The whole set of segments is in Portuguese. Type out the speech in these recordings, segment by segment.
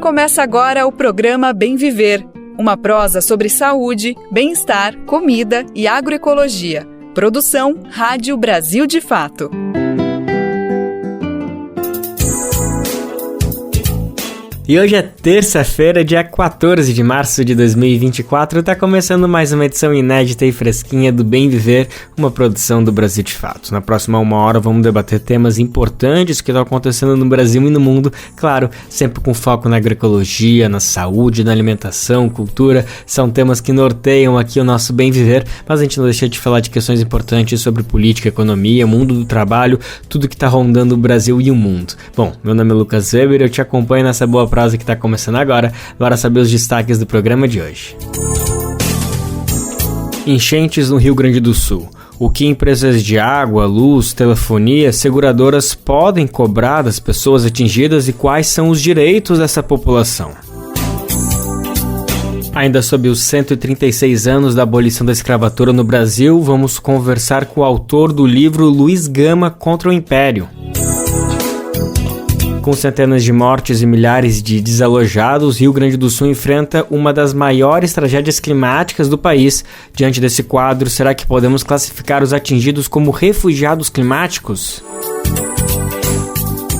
Começa agora o programa Bem Viver, uma prosa sobre saúde, bem-estar, comida e agroecologia. Produção Rádio Brasil de Fato. E hoje é terça-feira, dia 14 de março de 2024, está começando mais uma edição inédita e fresquinha do Bem Viver, uma produção do Brasil de Fato. Na próxima uma hora vamos debater temas importantes que estão acontecendo no Brasil e no mundo, claro, sempre com foco na agroecologia, na saúde, na alimentação, cultura, são temas que norteiam aqui o nosso Bem Viver, mas a gente não deixa de falar de questões importantes sobre política, economia, mundo do trabalho, tudo que está rondando o Brasil e o mundo. Bom, meu nome é Lucas Weber e eu te acompanho nessa boa prosa que está começando agora. Bora saber os destaques do programa de hoje. Enchentes no Rio Grande do Sul. O que empresas de água, luz, telefonia, seguradoras podem cobrar das pessoas atingidas e quais são os direitos dessa população. Ainda sobre os 136 anos da abolição da escravatura no Brasil, vamos conversar com o autor do livro Luiz Gama contra o Império. Com centenas de mortes e milhares de desalojados, Rio Grande do Sul enfrenta uma das maiores tragédias climáticas do país. Diante desse quadro, será que podemos classificar os atingidos como refugiados climáticos?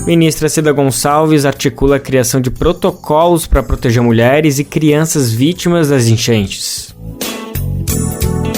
Ministra Cida Gonçalves articula a criação de protocolos para proteger mulheres e crianças vítimas das enchentes.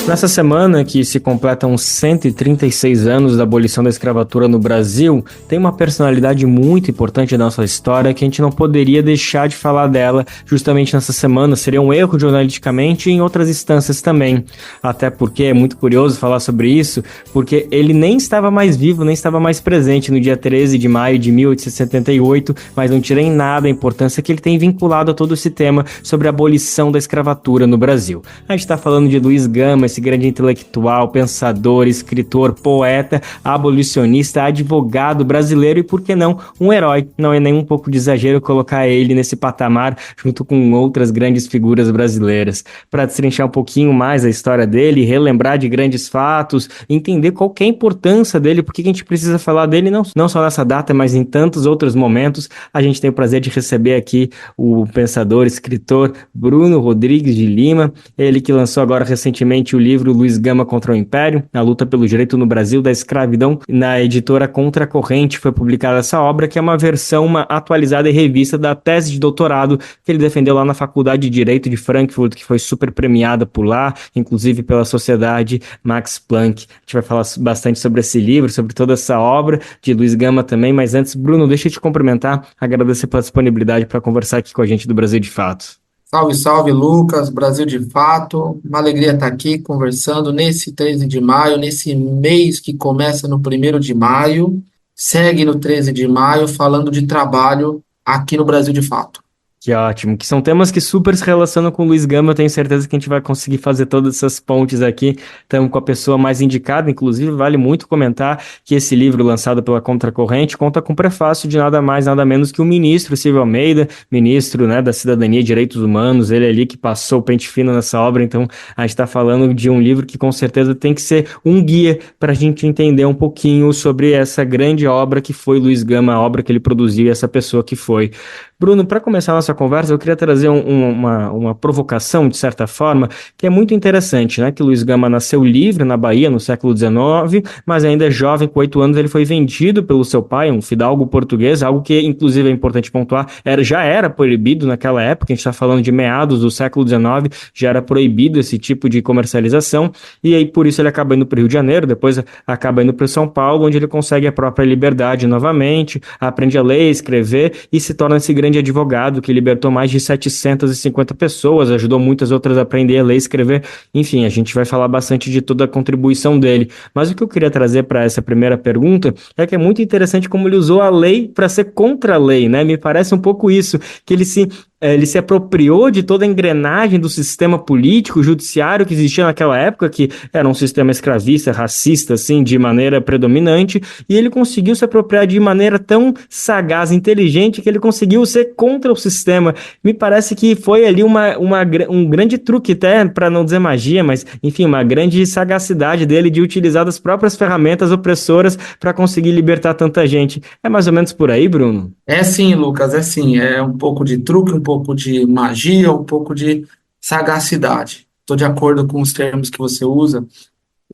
Nessa semana, que se completam 136 anos da abolição da escravatura no Brasil, tem uma personalidade muito importante da nossa história que a gente não poderia deixar de falar dela justamente nessa semana. Seria um erro jornalisticamente e em outras instâncias também. Até porque é muito curioso falar sobre isso, porque ele nem estava mais vivo, nem estava mais presente no dia 13 de maio de 1878, mas não tira em nada a importância que ele tem vinculado a todo esse tema sobre a abolição da escravatura no Brasil. A gente está falando de Luiz Gama, esse grande intelectual, pensador, escritor, poeta, abolicionista, advogado brasileiro e, por que não, um herói. Não é nem um pouco de exagero colocar ele nesse patamar junto com outras grandes figuras brasileiras. Para destrinchar um pouquinho mais a história dele, relembrar de grandes fatos, entender qual que é a importância dele, por que a gente precisa falar dele não só nessa data, mas em tantos outros momentos, a gente tem o prazer de receber aqui o pensador, escritor Bruno Rodrigues de Lima, ele que lançou agora recentemente o livro Luiz Gama contra o Império, a luta pelo direito no Brasil da escravidão. Na editora Contracorrente foi publicada essa obra, que é uma versão, uma atualizada e revista da tese de doutorado que ele defendeu lá na Faculdade de Direito de Frankfurt, que foi super premiada por lá, inclusive pela Sociedade Max Planck. A gente vai falar bastante sobre esse livro, sobre toda essa obra de Luiz Gama também, mas antes, Bruno, deixa eu te cumprimentar, agradecer pela disponibilidade para conversar aqui com a gente do Brasil de Fato. Salve, salve, Lucas, Brasil de Fato. Uma alegria estar aqui conversando nesse 13 de maio, nesse mês que começa no 1º de maio, segue no 13 de maio, falando de trabalho aqui no Brasil de Fato. Que ótimo, que são temas que super se relacionam com o Luiz Gama. Eu tenho certeza que a gente vai conseguir fazer todas essas pontes aqui. Estamos com a pessoa mais indicada, inclusive vale muito comentar que esse livro lançado pela Contracorrente conta com prefácio de nada mais, nada menos que o ministro Silvio Almeida, ministro, da Cidadania e Direitos Humanos, ele ali que passou o pente fino nessa obra. Então a gente está falando de um livro que com certeza tem que ser um guia para a gente entender um pouquinho sobre essa grande obra que foi Luiz Gama, a obra que ele produziu e essa pessoa que foi. Bruno, para começar a nossa conversa, eu queria trazer uma provocação, de certa forma, que é muito interessante, que Luiz Gama nasceu livre na Bahia no século XIX, mas ainda jovem, com 8 anos, ele foi vendido pelo seu pai, um fidalgo português, algo que, inclusive, é importante pontuar, já era proibido naquela época, a gente está falando de meados do século XIX, já era proibido esse tipo de comercialização, e aí por isso ele acaba indo para o Rio de Janeiro, depois acaba indo para São Paulo, onde ele consegue a própria liberdade novamente, aprende a ler, escrever, e se torna esse grande advogado que libertou mais de 750 pessoas, ajudou muitas outras a aprender a ler e escrever. Enfim, a gente vai falar bastante de toda a contribuição dele. Mas o que eu queria trazer para essa primeira pergunta é que é muito interessante como ele usou a lei para ser contra a lei, Me parece um pouco isso, que ele se ele se apropriou de toda a engrenagem do sistema político, judiciário que existia naquela época, que era um sistema escravista, racista, assim, de maneira predominante, e ele conseguiu se apropriar de maneira tão sagaz, inteligente, que ele conseguiu ser contra o sistema. Me parece que foi ali um grande truque, até para não dizer magia, mas, enfim, uma grande sagacidade dele de utilizar as próprias ferramentas opressoras para conseguir libertar tanta gente. É mais ou menos por aí, Bruno? É sim, Lucas, é sim. É um pouco de truque, um pouco de magia, um pouco de sagacidade. Estou de acordo com os termos que você usa.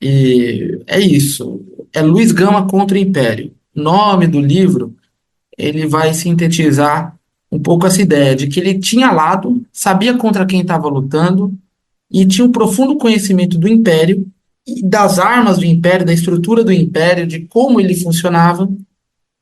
E é isso. É Luiz Gama contra o Império. O nome do livro, ele vai sintetizar um pouco essa ideia de que ele tinha lado, sabia contra quem estava lutando e tinha um profundo conhecimento do Império e das armas do Império, da estrutura do Império, de como ele funcionava.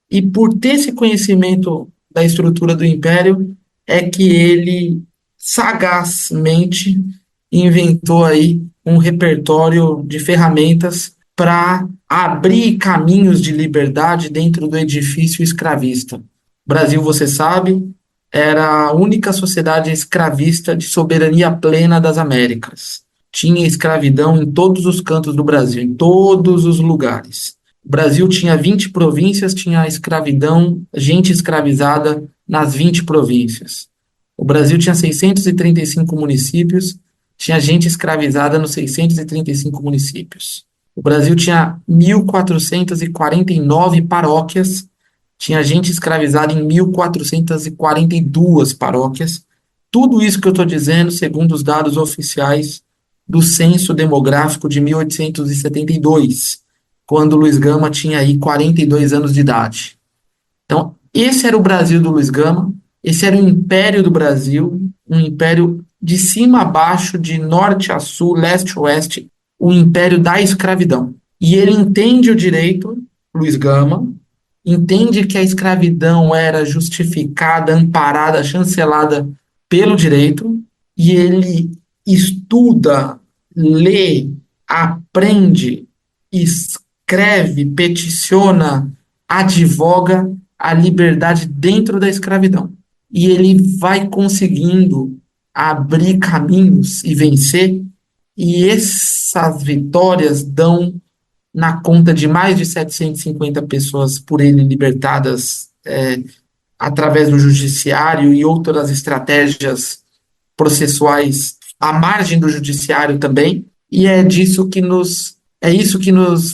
E por ter esse conhecimento da estrutura do Império, é que ele sagazmente inventou aí um repertório de ferramentas para abrir caminhos de liberdade dentro do edifício escravista. O Brasil, você sabe, era a única sociedade escravista de soberania plena das Américas. Tinha escravidão em todos os cantos do Brasil, em todos os lugares. O Brasil tinha 20 províncias, tinha escravidão, gente escravizada nas 20 províncias. O Brasil tinha 635 municípios, tinha gente escravizada nos 635 municípios. O Brasil tinha 1.449 paróquias, tinha gente escravizada em 1.442 paróquias. Tudo isso que eu estou dizendo, segundo os dados oficiais do Censo Demográfico de 1872, quando Luiz Gama tinha aí 42 anos de idade. Então, esse era o Brasil do Luiz Gama, esse era o Império do Brasil, um império de cima a baixo, de norte a sul, leste a oeste, o império da escravidão. E ele entende o direito, Luiz Gama, entende que a escravidão era justificada, amparada, chancelada pelo direito, e ele estuda, lê, aprende, escreve, peticiona, advoga a liberdade dentro da escravidão. E ele vai conseguindo abrir caminhos e vencer, e essas vitórias dão na conta de mais de 750 pessoas por ele libertadas através do judiciário e outras estratégias processuais à margem do judiciário também, e é isso que nos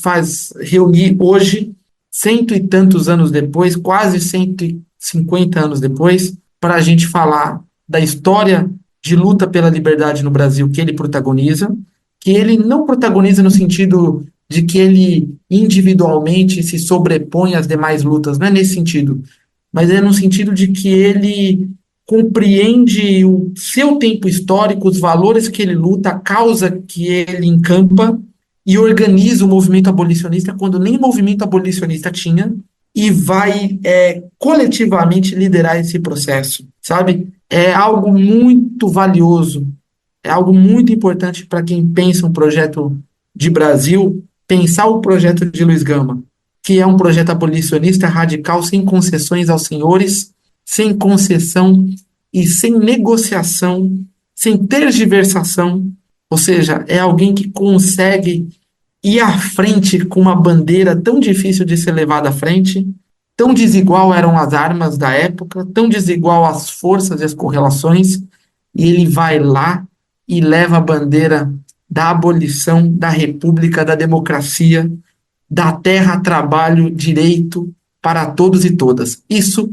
faz reunir hoje, cento e tantos anos depois, quase 150 anos depois, para a gente falar da história de luta pela liberdade no Brasil que ele protagoniza, que ele não protagoniza no sentido de que ele individualmente se sobrepõe às demais lutas, não é nesse sentido, mas é no sentido de que ele compreende o seu tempo histórico, os valores que ele luta, a causa que ele encampa, e organiza o movimento abolicionista quando nem movimento abolicionista tinha, e vai coletivamente liderar esse processo, sabe? É algo muito valioso, é algo muito importante para quem pensa um projeto de Brasil, pensar o projeto de Luiz Gama, que é um projeto abolicionista radical, sem concessões aos senhores, sem concessão e sem negociação, sem tergiversação, ou seja, é alguém que consegue ir à frente com uma bandeira tão difícil de ser levada à frente, tão desigual eram as armas da época, tão desigual as forças e as correlações, e ele vai lá e leva a bandeira da abolição, da república, da democracia, da terra, trabalho, direito para todos e todas. Isso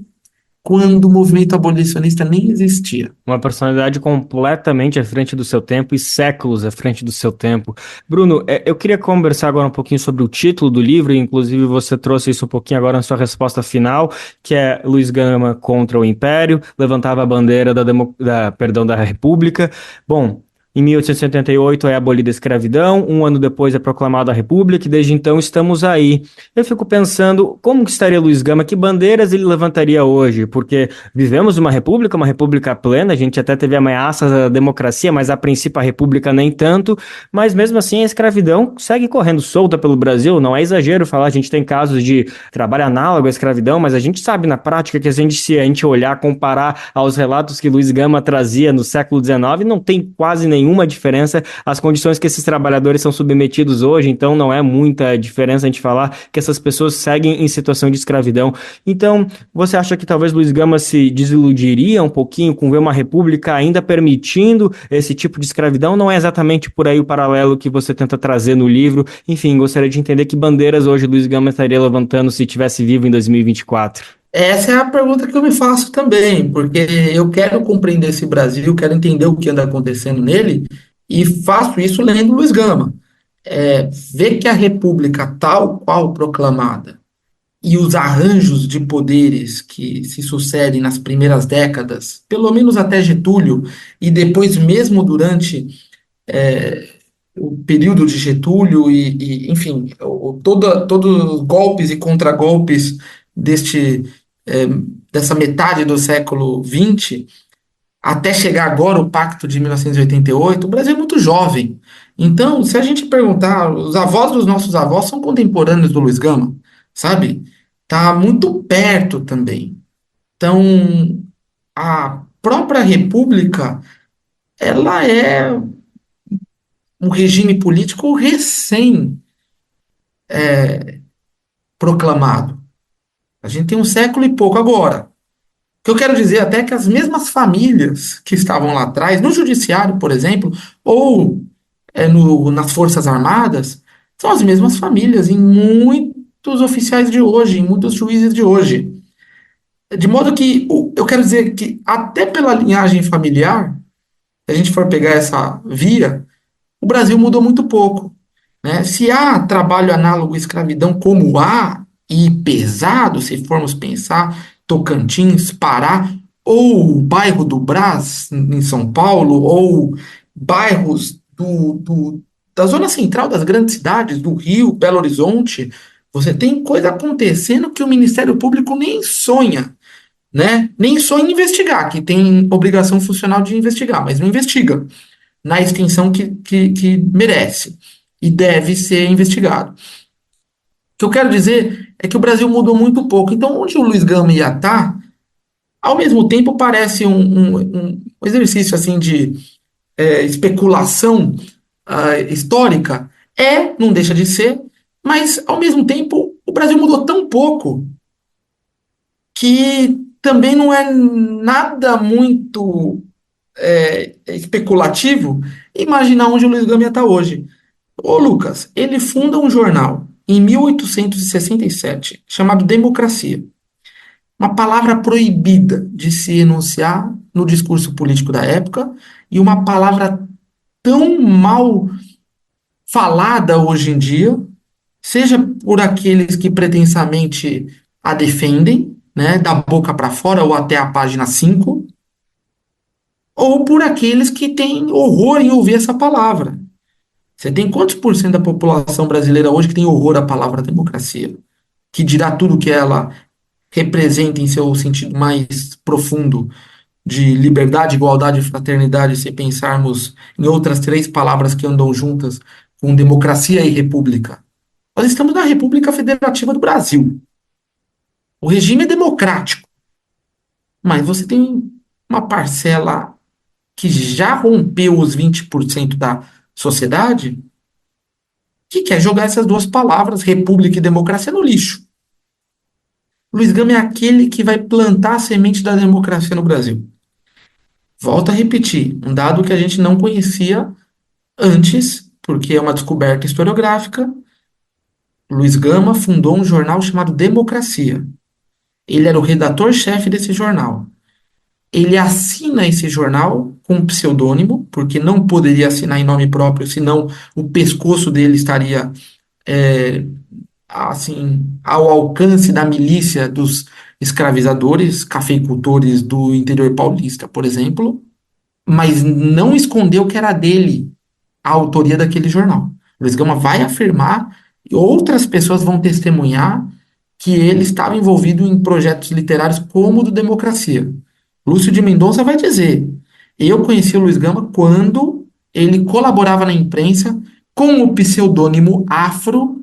quando o movimento abolicionista nem existia. Uma personalidade completamente à frente do seu tempo e séculos à frente do seu tempo. Bruno, eu queria conversar agora um pouquinho sobre o título do livro, e inclusive você trouxe isso um pouquinho agora na sua resposta final, que é Luiz Gama contra o Império, levantava a bandeira da República. Bom, Em 1878 é abolida a escravidão, um ano depois é proclamada a República e desde então estamos aí. Eu fico pensando como que estaria Luiz Gama, que bandeiras ele levantaria hoje, porque vivemos uma república plena, a gente até teve ameaças à democracia, mas a princípio a república nem tanto, mas mesmo assim a escravidão segue correndo solta pelo Brasil, não é exagero falar, a gente tem casos de trabalho análogo à escravidão, mas a gente sabe na prática que se a gente olhar, comparar aos relatos que Luiz Gama trazia no século XIX, não tem quase nenhuma diferença as condições que esses trabalhadores são submetidos hoje, então não é muita diferença a gente falar que essas pessoas seguem em situação de escravidão. Então, você acha que talvez Luiz Gama se desiludiria um pouquinho com ver uma república ainda permitindo esse tipo de escravidão? Não é exatamente por aí o paralelo que você tenta trazer no livro. Enfim, gostaria de entender que bandeiras hoje Luiz Gama estaria levantando se estivesse vivo em 2024. Essa é a pergunta que eu me faço também, porque eu quero compreender esse Brasil, quero entender o que anda acontecendo nele, e faço isso lendo Luiz Gama. Ver que a República, tal qual proclamada, e os arranjos de poderes que se sucedem nas primeiras décadas, pelo menos até Getúlio, e depois mesmo durante o período de Getúlio, enfim, todos os golpes e contragolpes deste é, dessa metade do século XX, até chegar agora o Pacto de 1988, o Brasil é muito jovem. Então, se a gente perguntar, os avós dos nossos avós são contemporâneos do Luiz Gama, sabe? Tá muito perto também. Então, a própria República, ela é um regime político recém proclamado. A gente tem um século e pouco agora. O que eu quero dizer até é que as mesmas famílias que estavam lá atrás, no judiciário, por exemplo, ou nas Forças Armadas, são as mesmas famílias em muitos oficiais de hoje, em muitos juízes de hoje. De modo que eu quero dizer que até pela linhagem familiar, se a gente for pegar essa via, o Brasil mudou muito pouco, né? Se há trabalho análogo à escravidão como há, e pesado, se formos pensar, Tocantins, Pará, ou o bairro do Brás, em São Paulo, ou bairros da zona central das grandes cidades, do Rio, Belo Horizonte, você tem coisa acontecendo que o Ministério Público nem sonha, né? Nem sonha em investigar, que tem obrigação funcional de investigar, mas não investiga na extensão que merece e deve ser investigado. O que eu quero dizer é que o Brasil mudou muito pouco. Então, onde o Luiz Gama ia estar, ao mesmo tempo parece um exercício assim de especulação histórica. Não deixa de ser, mas ao mesmo tempo o Brasil mudou tão pouco que também não é nada muito especulativo imaginar onde o Luiz Gama está hoje. Ô Lucas, ele funda um jornal em 1867 chamado Democracia. Uma palavra proibida de se enunciar no discurso político da época e uma palavra tão mal falada hoje em dia, seja por aqueles que pretensamente a defendem, né, da boca para fora ou até a página 5, ou por aqueles que têm horror em ouvir essa palavra. Você tem quantos por cento da população brasileira hoje que tem horror à palavra democracia? Que dirá tudo que ela representa em seu sentido mais profundo de liberdade, igualdade e fraternidade, se pensarmos em outras três palavras que andam juntas com democracia e república. Nós estamos na República Federativa do Brasil. O regime é democrático, mas você tem uma parcela que já rompeu os 20% da sociedade que quer jogar essas duas palavras, república e democracia, no lixo. Luiz Gama é aquele que vai plantar a semente da democracia no Brasil. Volto a repetir, um dado que a gente não conhecia antes, porque é uma descoberta historiográfica. Luiz Gama fundou um jornal chamado Democracia. Ele era o redator-chefe desse jornal. Ele assina esse jornal com um pseudônimo, porque não poderia assinar em nome próprio, senão o pescoço dele estaria assim, ao alcance da milícia dos escravizadores, cafeicultores do interior paulista, por exemplo. mas não escondeu que era dele a autoria daquele jornal. Luiz Gama vai afirmar, e outras pessoas vão testemunhar, que ele estava envolvido em projetos literários como o do Democracia. Lúcio de Mendonça vai dizer: eu conheci o Luiz Gama quando ele colaborava na imprensa com o pseudônimo Afro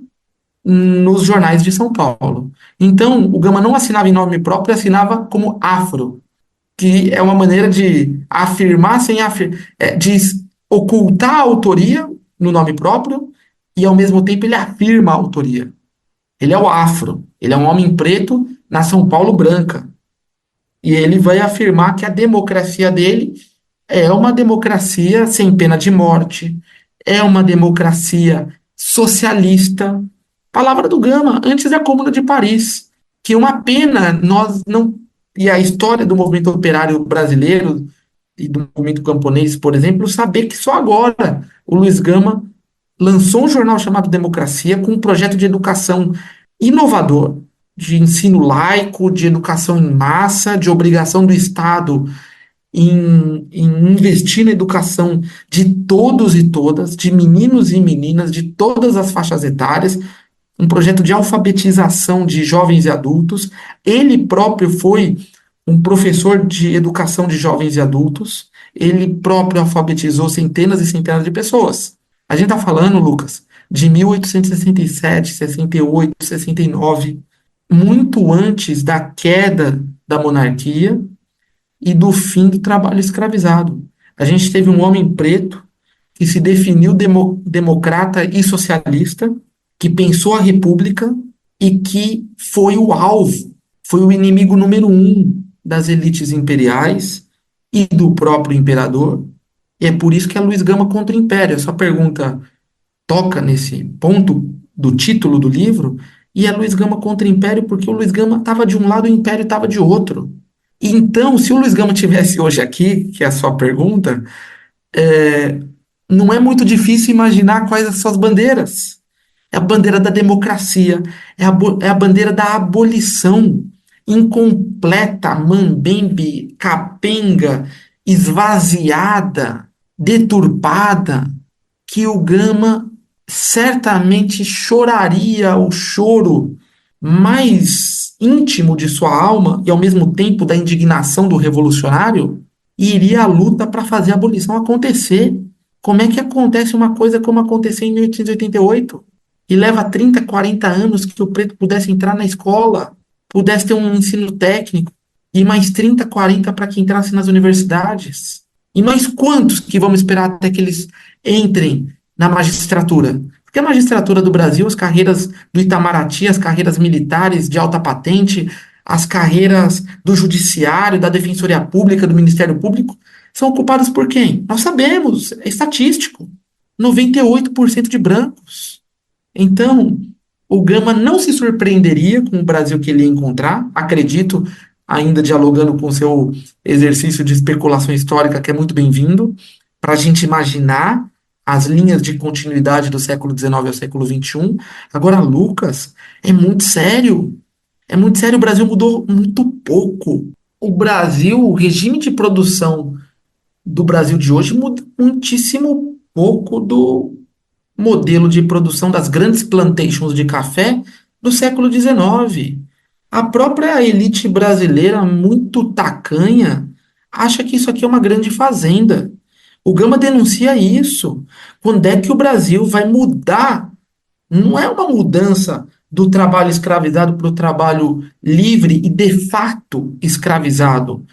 nos jornais de São Paulo. Então, o Gama não assinava em nome próprio, assinava como Afro, que é uma maneira de afirmar sem de ocultar a autoria no nome próprio e ao mesmo tempo ele afirma a autoria. Ele é o Afro, ele é um homem preto na São Paulo branca. E ele vai afirmar que a democracia dele é uma democracia sem pena de morte, é uma democracia socialista. Palavra do Gama, antes da Comuna de Paris, que uma pena nós não. E a história do movimento operário brasileiro e do movimento camponês, por exemplo, saber que só agora o Luiz Gama lançou um jornal chamado Democracia com um projeto de educação inovador, de ensino laico, de educação em massa, de obrigação do Estado em investir na educação de todos e todas, de meninos e meninas, de todas as faixas etárias, um projeto de alfabetização de jovens e adultos. Ele próprio foi um professor de educação de jovens e adultos, ele próprio alfabetizou centenas e centenas de pessoas. A gente está falando, Lucas, de 1867, 68, 69, muito antes da queda da monarquia e do fim do trabalho escravizado. A gente teve um homem preto que se definiu democrata e socialista, que pensou a república e que foi o alvo, foi o inimigo número um das elites imperiais e do próprio imperador. E é por isso que é Luiz Gama contra o Império. Essa pergunta toca nesse ponto do título do livro, e é Luiz Gama contra o Império porque o Luiz Gama estava de um lado e o Império estava de outro. Então, se o Luiz Gama tivesse hoje aqui, que é a sua pergunta, não é muito difícil imaginar quais as suas bandeiras. É a bandeira da democracia, é a bandeira da abolição incompleta, mambembe, capenga, esvaziada, deturpada, que o Gama certamente choraria o choro mais íntimo de sua alma e ao mesmo tempo da indignação do revolucionário e iria à luta para fazer a abolição acontecer. Como é que acontece uma coisa como aconteceu em 1888? E leva 30, 40 anos que o preto pudesse entrar na escola, pudesse ter um ensino técnico, e mais 30, 40 para que entrasse nas universidades. E mais quantos que vamos esperar até que eles entrem na magistratura? Porque a magistratura do Brasil, as carreiras do Itamaraty, as carreiras militares de alta patente, as carreiras do judiciário, da defensoria pública, do Ministério Público, são ocupadas por quem? Nós sabemos, é estatístico. 98% de brancos. Então, o Gama não se surpreenderia com o Brasil que ele ia encontrar, acredito, ainda dialogando com o seu exercício de especulação histórica, que é muito bem-vindo, para a gente imaginar as linhas de continuidade do século XIX ao século XXI. Agora, Lucas, é muito sério. É muito sério, o Brasil mudou muito pouco. O Brasil, o regime de produção do Brasil de hoje muda muitíssimo pouco do modelo de produção das grandes plantations de café do século XIX. A própria elite brasileira, muito tacanha, acha que isso aqui é uma grande fazenda. O Gama denuncia isso. Quando é que o Brasil vai mudar? Não é uma mudança do trabalho escravizado para o trabalho livre e de fato escravizado,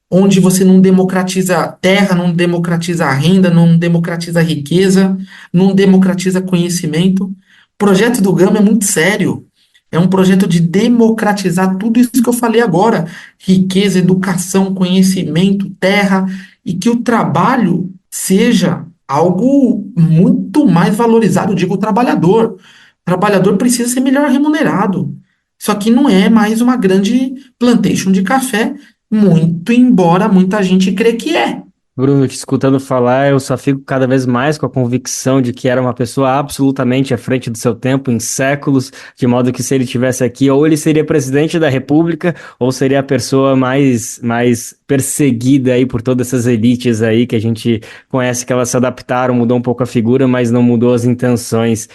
onde você não democratiza terra, não democratiza a renda, não democratiza a riqueza, não democratiza conhecimento. O projeto do Gama é muito sério. É um projeto de democratizar tudo isso que eu falei agora: riqueza, educação, conhecimento, terra, e que o trabalho seja algo muito mais valorizado. Eu digo o trabalhador. O trabalhador precisa ser melhor remunerado. Isso aqui não é mais uma grande plantation de café, muito embora muita gente crê que é. Bruno, te escutando falar, eu só fico cada vez mais com a convicção de que era uma pessoa absolutamente à frente do seu tempo, em séculos, de modo que se ele tivesse aqui, ou ele seria presidente da República, ou seria a pessoa mais perseguida aí por todas essas elites aí que a gente conhece, que elas se adaptaram, mudou um pouco a figura, mas não mudou as intenções.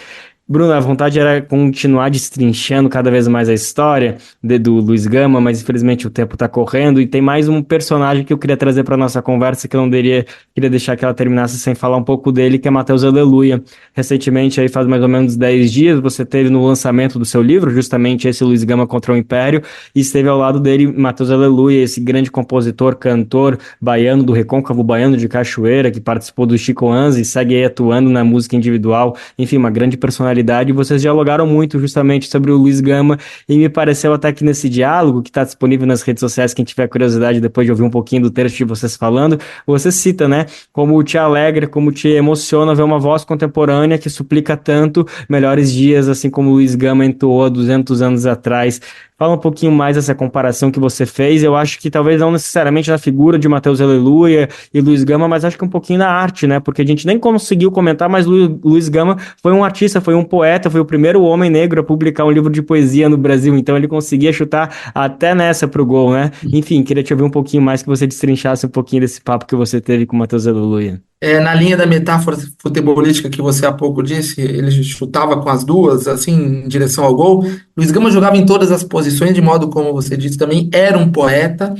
Bruno, a vontade era continuar destrinchando cada vez mais a história do Luiz Gama, mas infelizmente o tempo está correndo e tem mais um personagem que eu queria trazer para nossa conversa que eu não queria deixar que ela terminasse sem falar um pouco dele, que é Matheus Aleluia. Recentemente, aí faz mais ou menos 10 dias, você teve no lançamento do seu livro, justamente esse Luiz Gama contra o Império, e esteve ao lado dele Matheus Aleluia, esse grande compositor, cantor baiano do Recôncavo Baiano de Cachoeira, que participou do Chico Anza e segue aí atuando na música individual, enfim, uma grande personalidade. E vocês dialogaram muito justamente sobre o Luiz Gama e me pareceu até que nesse diálogo, que está disponível nas redes sociais, quem tiver curiosidade depois de ouvir um pouquinho do texto de vocês falando, você cita, né, como te alegra, como te emociona ver uma voz contemporânea que suplica tanto melhores dias, assim como o Luiz Gama entoou há 200 anos atrás. Fala um pouquinho mais dessa comparação que você fez. Eu acho que talvez não necessariamente na figura de Matheus Aleluia e Luiz Gama, mas acho que um pouquinho na arte, né? Porque a gente nem conseguiu comentar, mas Luiz Gama foi um artista, foi um poeta, foi o primeiro homem negro a publicar um livro de poesia no Brasil, então ele conseguia chutar até nessa pro gol, né? Enfim, queria te ouvir um pouquinho mais, que você destrinchasse um pouquinho desse papo que você teve com o Matheus Aleluia. Na linha da metáfora futebolística que você há pouco disse, ele chutava com as duas, assim, em direção ao gol. Luiz Gama jogava em todas as posições, de modo como você disse também, era um poeta,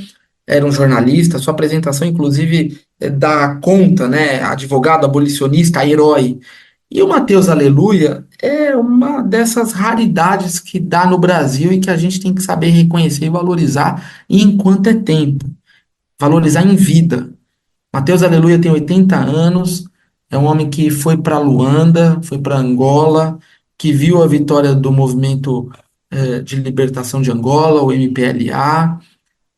era um jornalista. Sua apresentação, inclusive, dá conta, né? Advogado, abolicionista, herói. E o Matheus Aleluia é uma dessas raridades que dá no Brasil e que a gente tem que saber reconhecer e valorizar enquanto é tempo, valorizar em vida. Matheus Aleluia tem 80 anos, é um homem que foi para Luanda, foi para Angola, que viu a vitória do movimento de libertação de Angola, o MPLA,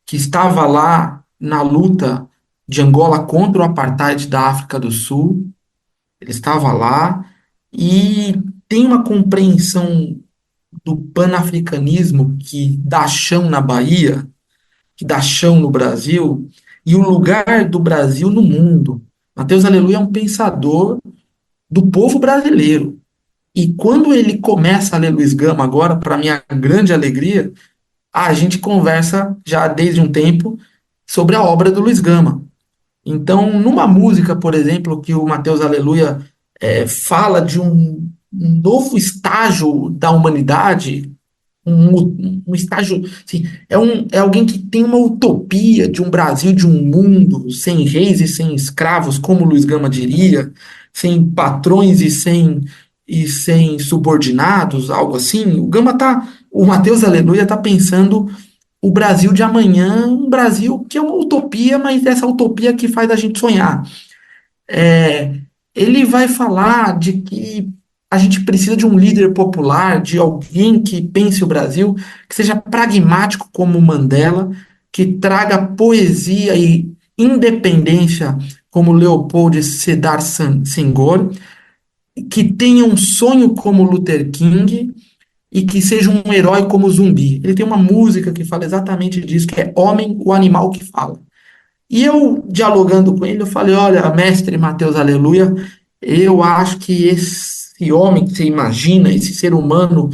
que estava lá na luta de Angola contra o apartheid da África do Sul. Ele estava lá e tem uma compreensão do panafricanismo que dá chão na Bahia, que dá chão no Brasil, e o lugar do Brasil no mundo. Mateus Aleluia é um pensador do povo brasileiro. E quando ele começa a ler Luiz Gama agora, para minha grande alegria, a gente conversa já desde um tempo sobre a obra do Luiz Gama. Então, numa música, por exemplo, que o Mateus Aleluia fala de um novo estágio da humanidade, um estágio, assim, é alguém que tem uma utopia de um Brasil, de um mundo sem reis e sem escravos, como Luiz Gama diria, sem patrões e sem subordinados, algo assim. O Mateus Aleluia tá pensando o Brasil de amanhã, um Brasil que é uma utopia, mas essa utopia que faz a gente sonhar. É, Ele vai falar de que a gente precisa de um líder popular, de alguém que pense o Brasil, que seja pragmático como Mandela, que traga poesia e independência como Leopold Sedar Senghor, que tenha um sonho como Luther King e que seja um herói como Zumbi. Ele tem uma música que fala exatamente disso, que é Homem, o Animal que Fala. E eu, dialogando com ele, eu falei, olha, mestre Mateus Aleluia, eu acho que esse homem que você imagina, esse ser humano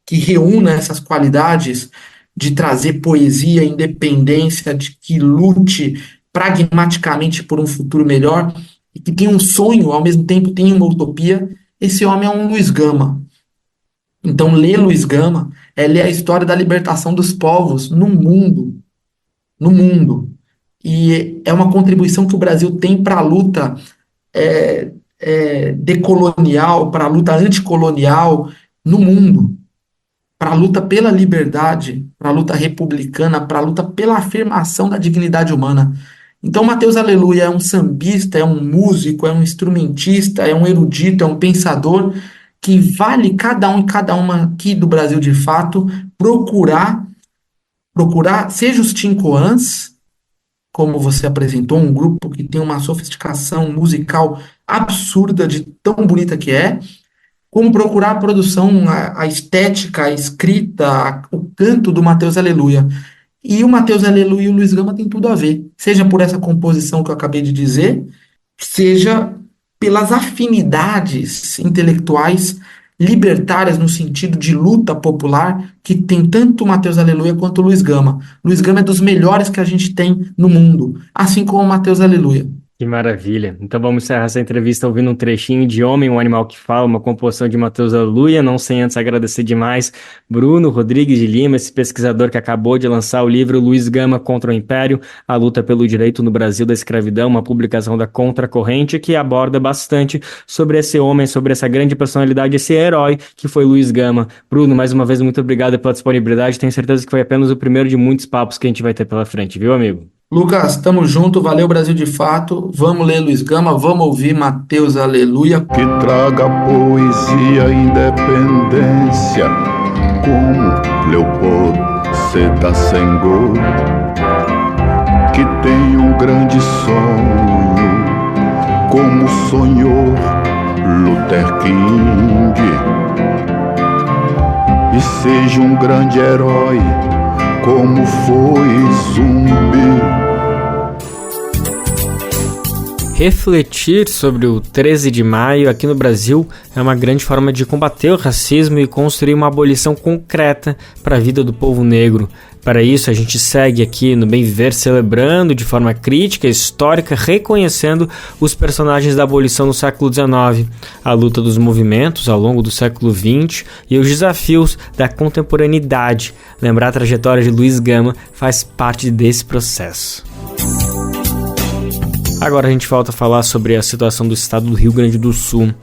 que reúna essas qualidades de trazer poesia, independência, de que lute pragmaticamente por um futuro melhor, e que tem um sonho, ao mesmo tempo tem uma utopia, esse homem é um Luiz Gama. Então, ler Luiz Gama é ler a história da libertação dos povos no mundo. No mundo. E é uma contribuição que o Brasil tem para a luta decolonial, para a luta anticolonial no mundo, para a luta pela liberdade, para a luta republicana, para a luta pela afirmação da dignidade humana. Então, Mateus Aleluia é um sambista, é um músico, é um instrumentista, é um erudito, é um pensador que vale cada um e cada uma aqui do Brasil de fato procurar, seja os Tincoãs, como você apresentou, um grupo que tem uma sofisticação musical absurda de tão bonita que é, como procurar a produção, a estética, a escrita, o canto do Mateus Aleluia. E o Matheus Aleluia e o Luiz Gama têm tudo a ver, seja por essa composição que eu acabei de dizer, seja pelas afinidades intelectuais libertárias no sentido de luta popular que tem tanto o Matheus Aleluia quanto o Luiz Gama. Luiz Gama é dos melhores que a gente tem no mundo, assim como o Matheus Aleluia. Que maravilha. Então vamos encerrar essa entrevista ouvindo um trechinho de Homem, um Animal que Fala, uma composição de Matheus Aleluia, não sem antes agradecer demais Bruno Rodrigues de Lima, esse pesquisador que acabou de lançar o livro Luiz Gama contra o Império, a luta pelo direito no Brasil da escravidão, uma publicação da Contracorrente que aborda bastante sobre esse homem, sobre essa grande personalidade, esse herói que foi Luiz Gama. Bruno, mais uma vez, muito obrigado pela disponibilidade, tenho certeza que foi apenas o primeiro de muitos papos que a gente vai ter pela frente, viu, amigo? Lucas, tamo junto, valeu Brasil de Fato, vamos ler Luiz Gama, vamos ouvir Matheus Aleluia. Que traga poesia e independência, como Leopoldo Sedar Senghor, que tem um grande sonho, como sonhou Luther King, e seja um grande herói, como foi Zumbi. Refletir sobre o 13 de maio aqui no Brasil é uma grande forma de combater o racismo e construir uma abolição concreta para a vida do povo negro. Para isso, a gente segue aqui no Bem Viver celebrando de forma crítica, histórica, reconhecendo os personagens da abolição no século XIX, a luta dos movimentos ao longo do século XX e os desafios da contemporaneidade. Lembrar a trajetória de Luiz Gama faz parte desse processo. Agora a gente volta a falar sobre a situação do estado do Rio Grande do Sul.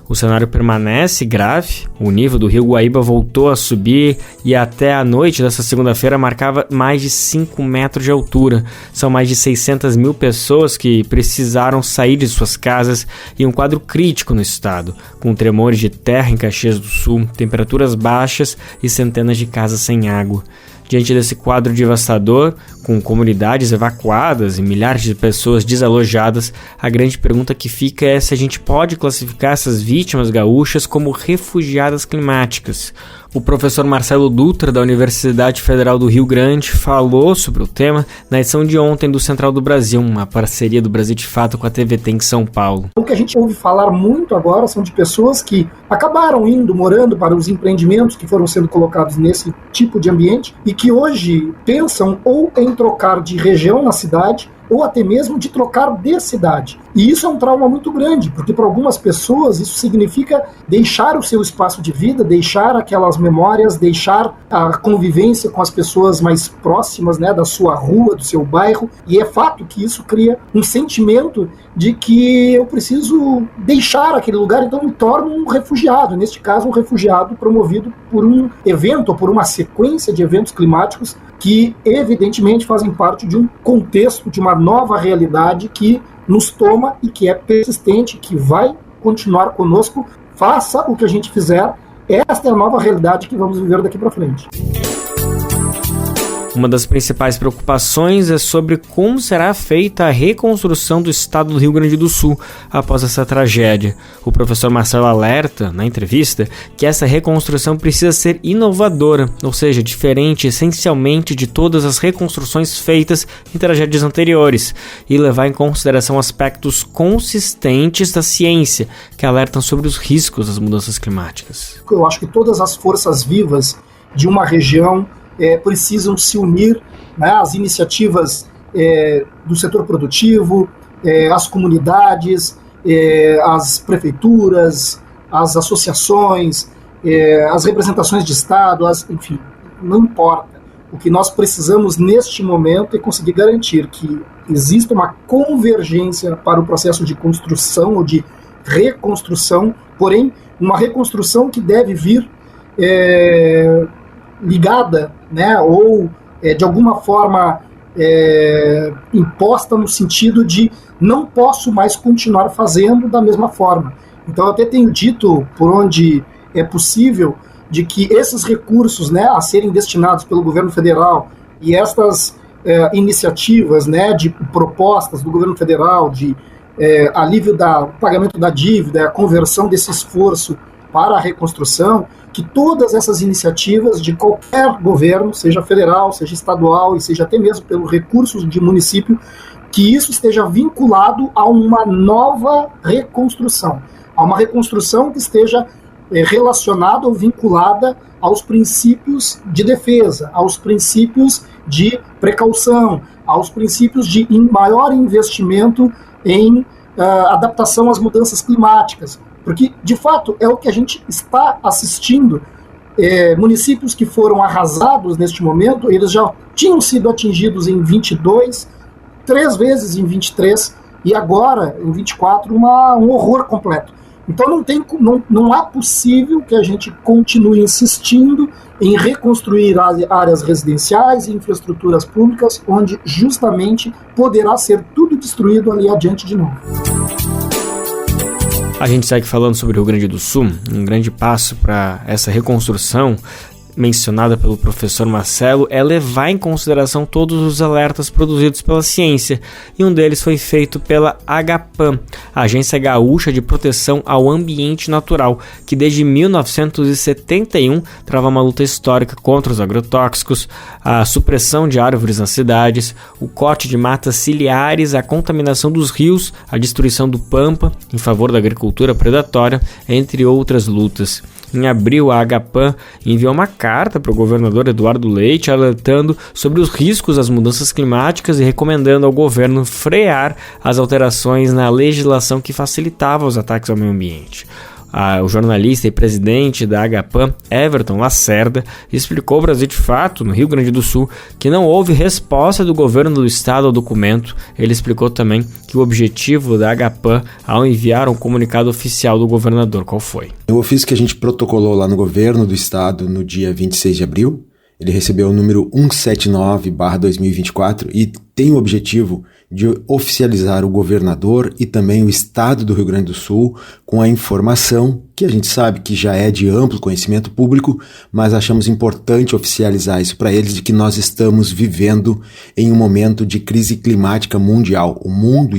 O cenário permanece grave, o nível do rio Guaíba voltou a subir e até a noite dessa segunda-feira marcava mais de 5 metros de altura. São mais de 600 mil pessoas que precisaram sair de suas casas e um quadro crítico no estado, com tremores de terra em Caxias do Sul, temperaturas baixas e centenas de casas sem água. Diante desse quadro devastador, com comunidades evacuadas e milhares de pessoas desalojadas, a grande pergunta que fica é se a gente pode classificar essas vítimas gaúchas como refugiadas climáticas. O professor Marcelo Dutra, da Universidade Federal do Rio Grande, falou sobre o tema na edição de ontem do Central do Brasil, uma parceria do Brasil de Fato com a TVT em São Paulo. O que a gente ouve falar muito agora são de pessoas que acabaram morando para os empreendimentos que foram sendo colocados nesse tipo de ambiente e que hoje pensam ou em trocar de região na cidade ou até mesmo de trocar de cidade. E isso é um trauma muito grande, porque para algumas pessoas isso significa deixar o seu espaço de vida, deixar aquelas memórias, deixar a convivência com as pessoas mais próximas, né, da sua rua, do seu bairro, e é fato que isso cria um sentimento de que eu preciso deixar aquele lugar, então me torno um refugiado, neste caso um refugiado promovido por um evento, ou por uma sequência de eventos climáticos que evidentemente fazem parte de um contexto, de uma nova realidade que nos toma e que é persistente, que vai continuar conosco, faça o que a gente fizer, esta é a nova realidade que vamos viver daqui para frente. Uma das principais preocupações é sobre como será feita a reconstrução do estado do Rio Grande do Sul após essa tragédia. O professor Marcelo alerta, na entrevista, que essa reconstrução precisa ser inovadora, ou seja, diferente essencialmente de todas as reconstruções feitas em tragédias anteriores, e levar em consideração aspectos consistentes da ciência, que alertam sobre os riscos das mudanças climáticas. Eu acho que todas as forças vivas de uma região precisam se unir, né, as iniciativas do setor produtivo, as comunidades, as prefeituras, as associações, as representações de Estado, enfim, não importa. O que nós precisamos neste momento é conseguir garantir que exista uma convergência para o processo de construção ou de reconstrução, porém, uma reconstrução que deve vir ligada, né, ou de alguma forma imposta no sentido de não posso mais continuar fazendo da mesma forma. Então eu até tenho dito por onde é possível de que esses recursos, né, a serem destinados pelo governo federal e estas iniciativas, né, de propostas do governo federal de alívio do pagamento da dívida, a conversão desse esforço para a reconstrução, que todas essas iniciativas de qualquer governo, seja federal, seja estadual e seja até mesmo pelos recursos de município, que isso esteja vinculado a uma nova reconstrução, a uma reconstrução que esteja relacionada ou vinculada aos princípios de defesa, aos princípios de precaução, aos princípios de maior investimento em adaptação às mudanças climáticas, porque, de fato, é o que a gente está assistindo. Municípios que foram arrasados neste momento, eles já tinham sido atingidos em 22, 3 vezes em 23, e agora, em 24, um horror completo. Então não é possível que a gente continue insistindo em reconstruir áreas residenciais e infraestruturas públicas, onde justamente poderá ser tudo destruído ali adiante de novo. A gente segue falando sobre o Rio Grande do Sul. Um grande passo para essa reconstrução mencionada pelo professor Marcelo é levar em consideração todos os alertas produzidos pela ciência, e um deles foi feito pela AGAPAN, a Agência Gaúcha de Proteção ao Ambiente Natural, que desde 1971 trava uma luta histórica contra os agrotóxicos, a supressão de árvores nas cidades, o corte de matas ciliares, a contaminação dos rios, a destruição do pampa em favor da agricultura predatória, entre outras lutas. Em abril, a AGAPAN enviou uma carta para o governador Eduardo Leite alertando sobre os riscos das mudanças climáticas e recomendando ao governo frear as alterações na legislação que facilitava os ataques ao meio ambiente. O jornalista e presidente da AGAPAN, Everton Lacerda, explicou ao Brasil de Fato, no Rio Grande do Sul, que não houve resposta do governo do estado ao documento. Ele explicou também que o objetivo da AGAPAN, ao enviar um comunicado oficial do governador, qual foi? O ofício que a gente protocolou lá no governo do estado no dia 26 de abril, ele recebeu o número 179/2024 e tem o objetivo de oficializar o governador e também o estado do Rio Grande do Sul com a informação que a gente sabe que já é de amplo conhecimento público, mas achamos importante oficializar isso para eles, de que nós estamos vivendo em um momento de crise climática mundial. O mundo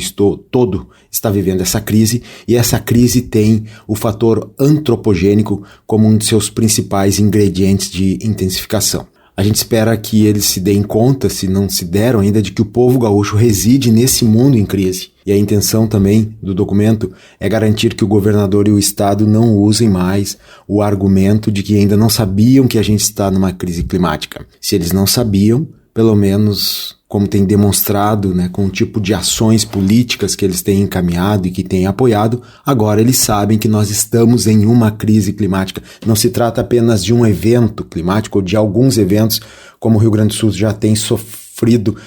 todo está vivendo essa crise, e essa crise tem o fator antropogênico como um de seus principais ingredientes de intensificação. A gente espera que eles se deem conta, se não se deram ainda, de que o povo gaúcho reside nesse mundo em crise. E a intenção também do documento é garantir que o governador e o estado não usem mais o argumento de que ainda não sabiam que a gente está numa crise climática. Se eles não sabiam, pelo menos, como tem demonstrado, com o tipo de ações políticas que eles têm encaminhado e que têm apoiado, agora eles sabem que nós estamos em uma crise climática. Não se trata apenas de um evento climático ou de alguns eventos, como o Rio Grande do Sul já tem sofrido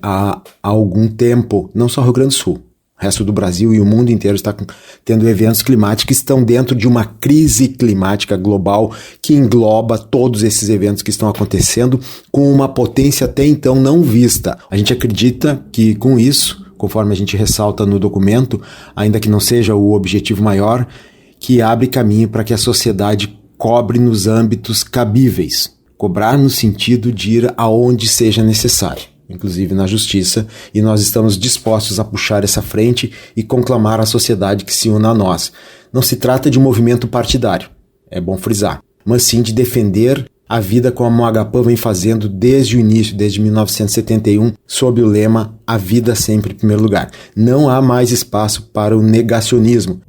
há algum tempo, não só o Rio Grande do Sul. O resto do Brasil e o mundo inteiro está tendo eventos climáticos que estão dentro de uma crise climática global que engloba todos esses eventos que estão acontecendo com uma potência até então não vista. A gente acredita que com isso, conforme a gente ressalta no documento, ainda que não seja o objetivo maior, que abre caminho para que a sociedade cobre nos âmbitos cabíveis, cobrar no sentido de ir aonde seja necessário, inclusive na justiça, e nós estamos dispostos a puxar essa frente e conclamar a sociedade que se una a nós. Não se trata de um movimento partidário, é bom frisar, mas sim de defender a vida como a AGAPAN vem fazendo desde o início, desde 1971, sob o lema "A vida sempre em primeiro lugar". Não há mais espaço para o negacionismo.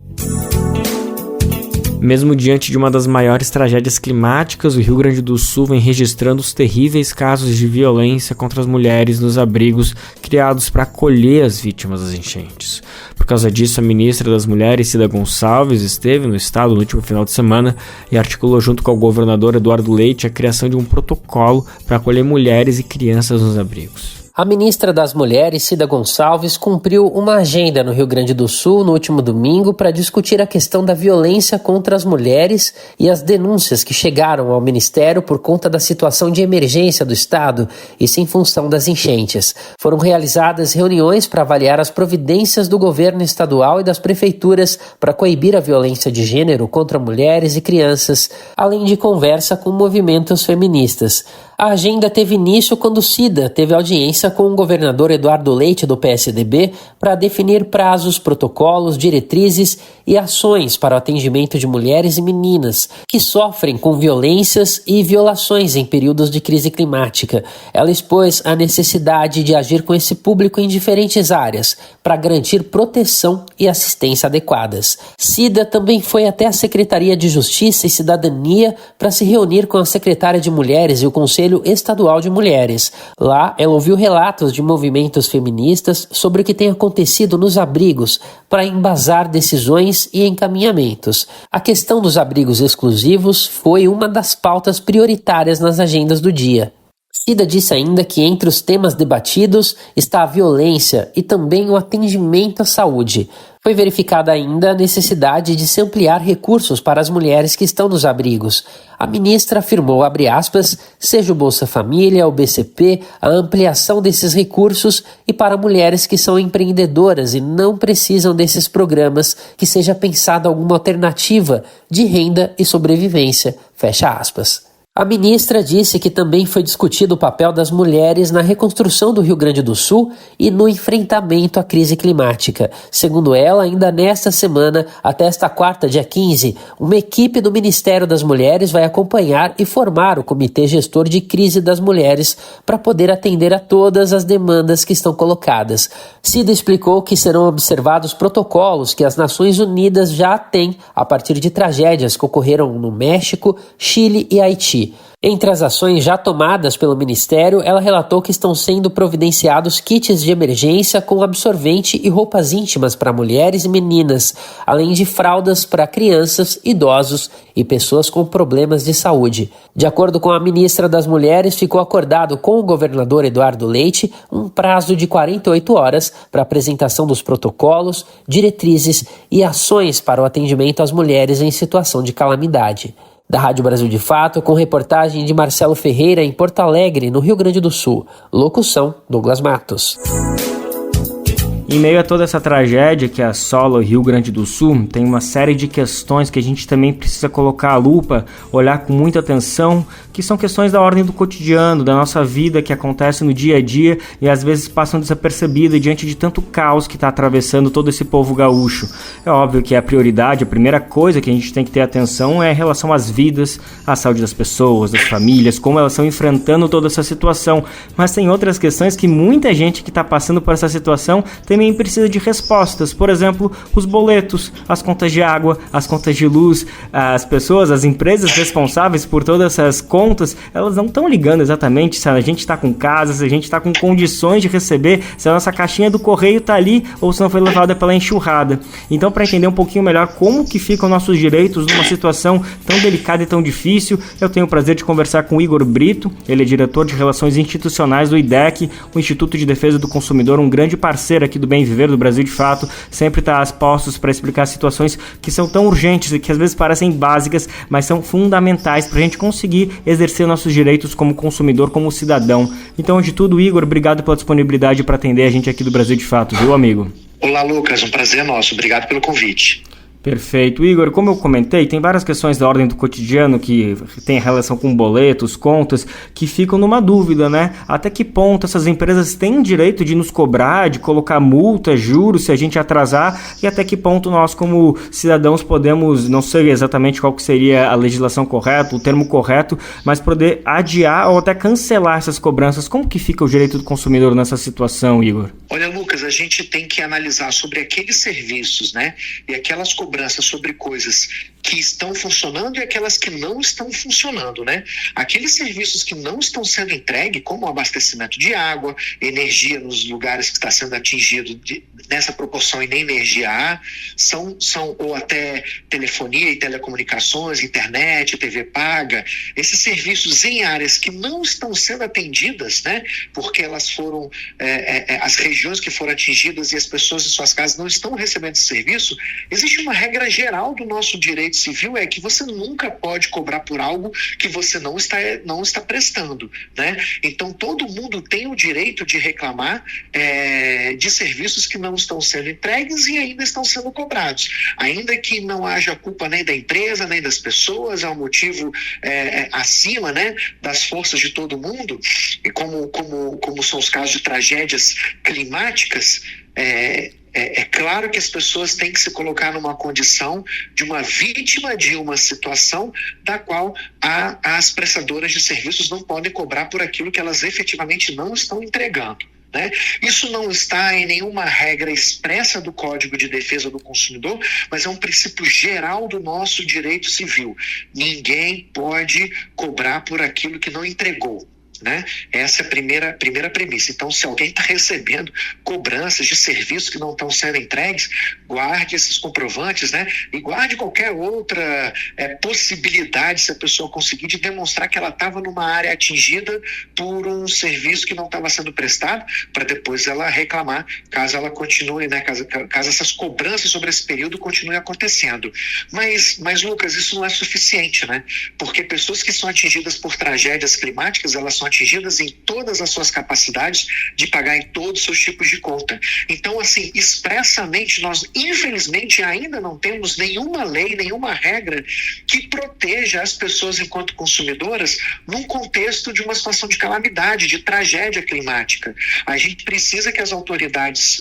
Mesmo diante de uma das maiores tragédias climáticas, o Rio Grande do Sul vem registrando os terríveis casos de violência contra as mulheres nos abrigos criados para acolher as vítimas das enchentes. Por causa disso, a ministra das Mulheres, Cida Gonçalves, esteve no estado no último final de semana e articulou junto com o governador Eduardo Leite a criação de um protocolo para acolher mulheres e crianças nos abrigos. A ministra das Mulheres, Cida Gonçalves, cumpriu uma agenda no Rio Grande do Sul no último domingo para discutir a questão da violência contra as mulheres e as denúncias que chegaram ao Ministério por conta da situação de emergência do Estado, isso em função das enchentes. Foram realizadas reuniões para avaliar as providências do governo estadual e das prefeituras para coibir a violência de gênero contra mulheres e crianças, além de conversa com movimentos feministas. A agenda teve início quando Cida teve audiência com o governador Eduardo Leite, do PSDB, para definir prazos, protocolos, diretrizes e ações para o atendimento de mulheres e meninas que sofrem com violências e violações em períodos de crise climática. Ela expôs a necessidade de agir com esse público em diferentes áreas para garantir proteção e assistência adequadas. Cida também foi até a Secretaria de Justiça e Cidadania para se reunir com a secretária de Mulheres e o Conselho Estadual de Mulheres. Lá, ela ouviu relatos de movimentos feministas sobre o que tem acontecido nos abrigos para embasar decisões e encaminhamentos. A questão dos abrigos exclusivos foi uma das pautas prioritárias nas agendas do dia. Cida disse ainda que entre os temas debatidos está a violência e também o atendimento à saúde. Foi verificada ainda a necessidade de se ampliar recursos para as mulheres que estão nos abrigos. A ministra afirmou, abre aspas, seja o Bolsa Família, o BCP, a ampliação desses recursos e para mulheres que são empreendedoras e não precisam desses programas, que seja pensada alguma alternativa de renda e sobrevivência, fecha aspas. A ministra disse que também foi discutido o papel das mulheres na reconstrução do Rio Grande do Sul e no enfrentamento à crise climática. Segundo ela, ainda nesta semana, até esta quarta, dia 15, uma equipe do Ministério das Mulheres vai acompanhar e formar o Comitê Gestor de Crise das Mulheres para poder atender a todas as demandas que estão colocadas. Cida explicou que serão observados protocolos que as Nações Unidas já têm a partir de tragédias que ocorreram no México, Chile e Haiti. Entre as ações já tomadas pelo Ministério, ela relatou que estão sendo providenciados kits de emergência com absorvente e roupas íntimas para mulheres e meninas, além de fraldas para crianças, idosos e pessoas com problemas de saúde. De acordo com a ministra das Mulheres, ficou acordado com o governador Eduardo Leite um prazo de 48 horas para apresentação dos protocolos, diretrizes e ações para o atendimento às mulheres em situação de calamidade. Da Rádio Brasil de Fato, com reportagem de Marcelo Ferreira em Porto Alegre, no Rio Grande do Sul. Locução, Douglas Matos. Em meio a toda essa tragédia que assola o Rio Grande do Sul, tem uma série de questões que a gente também precisa colocar a lupa, olhar com muita atenção, que são questões da ordem do cotidiano, da nossa vida, que acontece no dia a dia e às vezes passam desapercebidas diante de tanto caos que está atravessando todo esse povo gaúcho. É óbvio que a prioridade, a primeira coisa que a gente tem que ter atenção é em relação às vidas, à saúde das pessoas, das famílias, como elas estão enfrentando toda essa situação. Mas tem outras questões que muita gente que está passando por essa situação também precisa de respostas. Por exemplo, os boletos, as contas de água, as contas de luz, as pessoas, as empresas responsáveis por todas essas contas, elas não estão ligando exatamente se a gente está com casa, se a gente está com condições de receber, se a nossa caixinha do correio está ali ou se não foi levada pela enxurrada. Então, para entender um pouquinho melhor como que ficam nossos direitos numa situação tão delicada e tão difícil, eu tenho o prazer de conversar com o Igor Brito. Ele é diretor de Relações Institucionais do IDEC, o Instituto de Defesa do Consumidor, um grande parceiro aqui do Bem Viver do Brasil de Fato, sempre está a postos para explicar situações que são tão urgentes e que às vezes parecem básicas, mas são fundamentais para a gente conseguir exercer nossos direitos como consumidor, como cidadão. Então, de tudo, Igor, obrigado pela disponibilidade para atender a gente aqui do Brasil de Fato, viu, amigo? Olá, Lucas, um prazer nosso, obrigado pelo convite. Perfeito. Igor, como eu comentei, tem várias questões da ordem do cotidiano que tem relação com boletos, contas, que ficam numa dúvida, né? Até que ponto essas empresas têm direito de nos cobrar, de colocar multa, juros, se a gente atrasar, e até que ponto nós, como cidadãos, podemos, não sei exatamente qual que seria a legislação correta, o termo correto, mas poder adiar ou até cancelar essas cobranças. Como que fica o direito do consumidor nessa situação, Igor? Olha, Lucas, a gente tem que analisar sobre aqueles serviços, né? E aquelas cobranças sobre coisas que estão funcionando e aquelas que não estão funcionando, né? Aqueles serviços que não estão sendo entregues, como o abastecimento de água, energia nos lugares que está sendo atingido nessa proporção e nem energia há, são ou até telefonia e telecomunicações, internet, TV paga, esses serviços em áreas que não estão sendo atendidas, né? Porque elas foram, as regiões que foram atingidas e as pessoas em suas casas não estão recebendo esse serviço, existe uma regra geral do nosso direito direito civil é que você nunca pode cobrar por algo que você não está prestando, né? Então todo mundo tem o direito de reclamar de serviços que não estão sendo entregues e ainda estão sendo cobrados, ainda que não haja culpa nem da empresa nem das pessoas, é um motivo acima, né, das forças de todo mundo, e como são os casos de tragédias climáticas. É claro que as pessoas têm que se colocar numa condição de uma vítima de uma situação da qual as prestadoras de serviços não podem cobrar por aquilo que elas efetivamente não estão entregando, né? Isso não está em nenhuma regra expressa do Código de Defesa do Consumidor, mas é um princípio geral do nosso direito civil. Ninguém pode cobrar por aquilo que não entregou, né? Essa é a primeira premissa. Então, se alguém está recebendo cobranças de serviços que não estão sendo entregues, guarde esses comprovantes, né? E guarde qualquer outra possibilidade, se a pessoa conseguir, de demonstrar que ela estava numa área atingida por um serviço que não estava sendo prestado, para depois ela reclamar, caso ela continue, né? Caso essas cobranças sobre esse período continuem acontecendo. Mas, Lucas, isso não é suficiente, né? Porque pessoas que são atingidas por tragédias climáticas, elas são atingidas em todas as suas capacidades de pagar em todos os seus tipos de conta. Então, assim, expressamente, nós infelizmente ainda não temos nenhuma lei, nenhuma regra que proteja as pessoas enquanto consumidoras num contexto de uma situação de calamidade, de tragédia climática. A gente precisa que as autoridades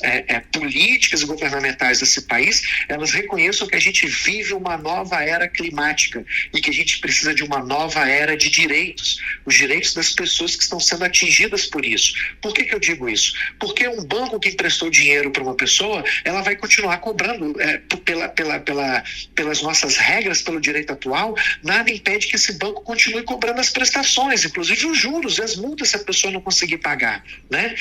políticas e governamentais desse país, elas reconheçam que a gente vive uma nova era climática e que a gente precisa de uma nova era de direitos, os direitos das pessoas que estão sendo atingidas por isso. Por que eu digo isso? Porque um banco que emprestou dinheiro para uma pessoa, ela vai continuar cobrando pelas nossas regras, pelo direito atual, nada impede que esse banco continue cobrando as prestações, inclusive os juros e as multas se a pessoa não conseguir pagar, né?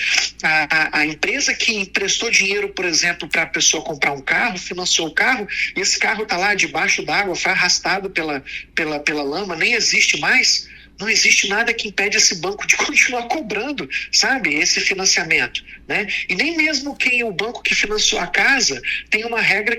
A empresa que emprestou dinheiro, por exemplo, para a pessoa comprar um carro, financiou o carro, e esse carro está lá debaixo d'água, foi arrastado pela lama, nem existe mais. Não existe nada que impede esse banco de continuar cobrando, sabe, esse financiamento, né? E nem mesmo o banco que financiou a casa tem uma regra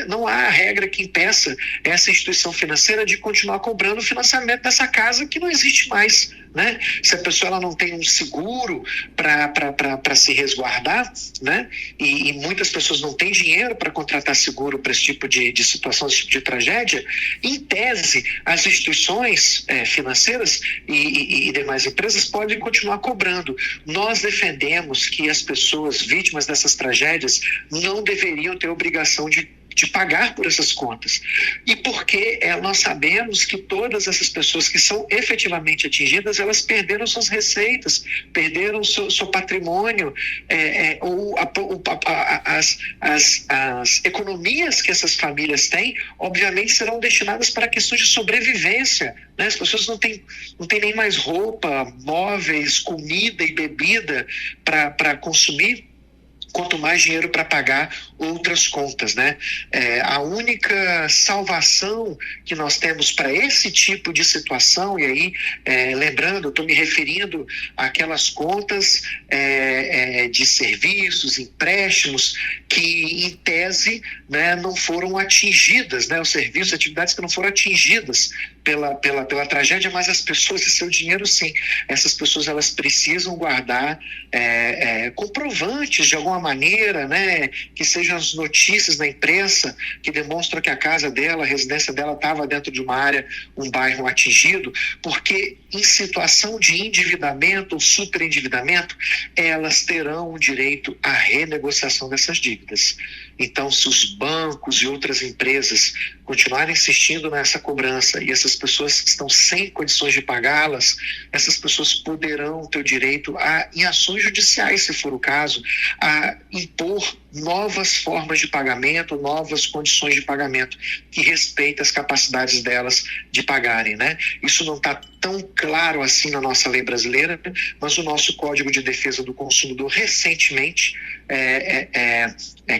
não há regra que impeça essa instituição financeira de continuar cobrando o financiamento dessa casa que não existe mais, né? Se a pessoa ela não tem um seguro para se resguardar, né? E muitas pessoas não têm dinheiro para contratar seguro para esse tipo de situação, esse tipo de tragédia, em tese, as instituições financeiras e demais empresas podem continuar cobrando. Nós defendemos que as pessoas vítimas dessas tragédias não deveriam ter obrigação de pagar por essas contas. E porque nós sabemos que todas essas pessoas que são efetivamente atingidas, elas perderam suas receitas, perderam seu patrimônio, ou as economias que essas famílias têm, obviamente serão destinadas para questões de sobrevivência, né? As pessoas não têm nem mais roupa, móveis, comida e bebida para consumir, quanto mais dinheiro para pagar outras contas, né? A única salvação que nós temos para esse tipo de situação, e aí, lembrando, eu estou me referindo àquelas contas de serviços, empréstimos, que em tese, né, não foram atingidas, né? Os serviços, atividades que não foram atingidas pela tragédia, mas as pessoas e seu dinheiro sim. Essas pessoas elas precisam guardar comprovantes de alguma maneira, né, que sejam as notícias na imprensa que demonstram que a casa dela, a residência dela estava dentro de uma área, um bairro atingido, porque em situação de endividamento ou superendividamento, elas terão o direito à renegociação dessas dívidas. Então, se os bancos e outras empresas continuarem insistindo nessa cobrança e essas pessoas que estão sem condições de pagá-las, essas pessoas poderão ter o direito em ações judiciais, se for o caso, a impor novas formas de pagamento, novas condições de pagamento que respeitem as capacidades delas de pagarem, né? Isso não está tão claro assim na nossa lei brasileira, mas o nosso Código de Defesa do Consumidor recentemente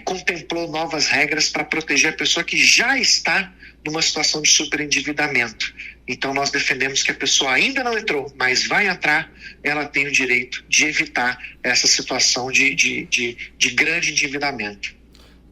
contemplou novas regras para proteger a pessoa que já está numa situação de superendividamento. Então nós defendemos que a pessoa ainda não entrou, mas vai entrar, ela tem o direito de evitar essa situação de grande endividamento.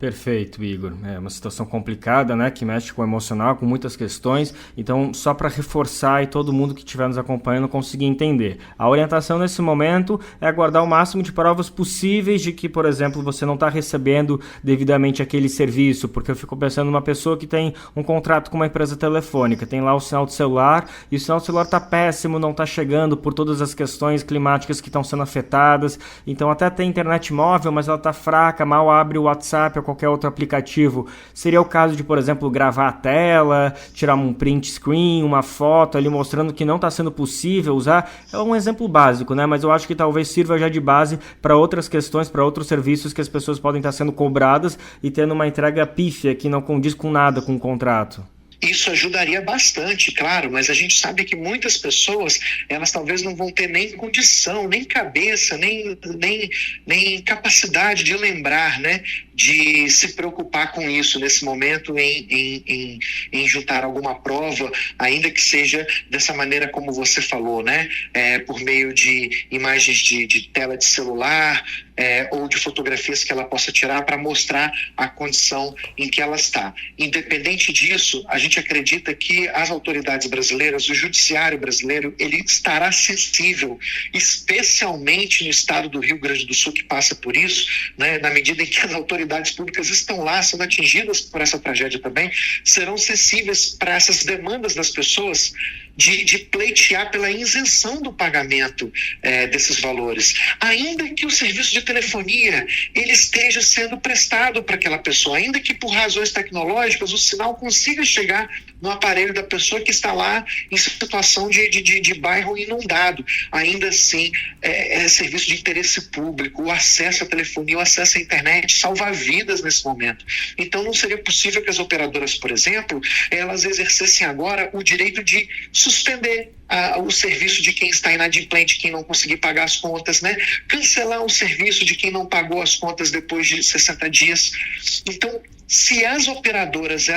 Perfeito, Igor. É uma situação complicada, né, que mexe com o emocional, com muitas questões. Então, só para reforçar e todo mundo que estiver nos acompanhando conseguir entender. A orientação nesse momento é aguardar o máximo de provas possíveis de que, por exemplo, você não está recebendo devidamente aquele serviço, porque eu fico pensando numa pessoa que tem um contrato com uma empresa telefônica, tem lá o sinal de celular e o sinal de celular está péssimo, não está chegando por todas as questões climáticas que estão sendo afetadas. Então, até tem internet móvel, mas ela está fraca, mal abre o WhatsApp ou qualquer outro aplicativo. Seria o caso de, por exemplo, gravar a tela, tirar um print screen, uma foto ali mostrando que não está sendo possível usar. É um exemplo básico, né? Mas eu acho que talvez sirva já de base para outras questões, para outros serviços que as pessoas podem estar sendo cobradas e tendo uma entrega pífia que não condiz com nada com o contrato. Isso ajudaria bastante, claro, mas a gente sabe que muitas pessoas, elas talvez não vão ter nem condição, nem cabeça, nem capacidade de lembrar, né, de se preocupar com isso nesse momento, em juntar alguma prova, ainda que seja dessa maneira como você falou, né, por meio de imagens de tela de celular, ou de fotografias que ela possa tirar para mostrar a condição em que ela está. Independente disso, a gente acredita que as autoridades brasileiras, o judiciário brasileiro, ele estará sensível, especialmente no estado do Rio Grande do Sul, que passa por isso, né, na medida em que as autoridades públicas estão lá, sendo atingidas por essa tragédia também, serão sensíveis para essas demandas das pessoas de pleitear pela isenção do pagamento desses valores, ainda que o serviço de telefonia ele esteja sendo prestado para aquela pessoa, ainda que por razões tecnológicas o sinal consiga chegar no aparelho da pessoa que está lá em situação de bairro inundado, ainda assim é serviço de interesse público, o acesso à telefonia, o acesso à internet salva vidas nesse momento. Então não seria possível que as operadoras, por exemplo, elas exercessem agora o direito de suspender o serviço de quem está inadimplente, quem não conseguir pagar as contas, né? Cancelar o serviço de quem não pagou as contas depois de 60 dias. Então, se as operadoras,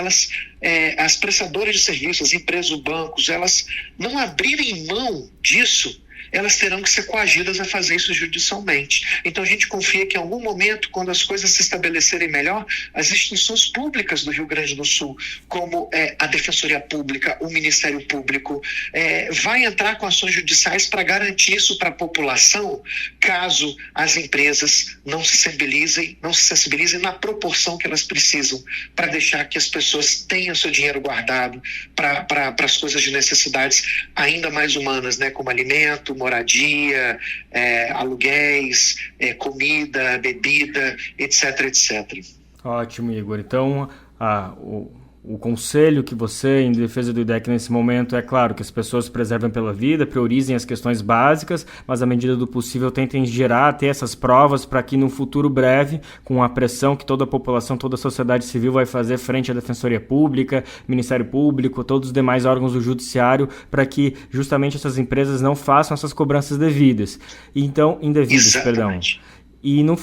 as prestadoras de serviços, as empresas, os bancos, elas não abrirem mão disso, elas terão que ser coagidas a fazer isso judicialmente. Então a gente confia que em algum momento, quando as coisas se estabelecerem melhor, as instituições públicas do Rio Grande do Sul, como a Defensoria Pública, o Ministério Público, vai entrar com ações judiciais para garantir isso para a população, caso as empresas não se sensibilizem na proporção que elas precisam para deixar que as pessoas tenham seu dinheiro guardado para as coisas de necessidades ainda mais humanas, né, como alimento, moradia, aluguéis, comida, bebida, etc, etc. Ótimo, Igor. Então, o conselho que você, em defesa do IDEC nesse momento, é claro que as pessoas preservem pela vida, priorizem as questões básicas, mas à medida do possível tentem ter essas provas para que no futuro breve, com a pressão que toda a população, toda a sociedade civil vai fazer frente à Defensoria Pública, Ministério Público, todos os demais órgãos do Judiciário, para que justamente essas empresas não façam essas cobranças indevidas. Exatamente. E no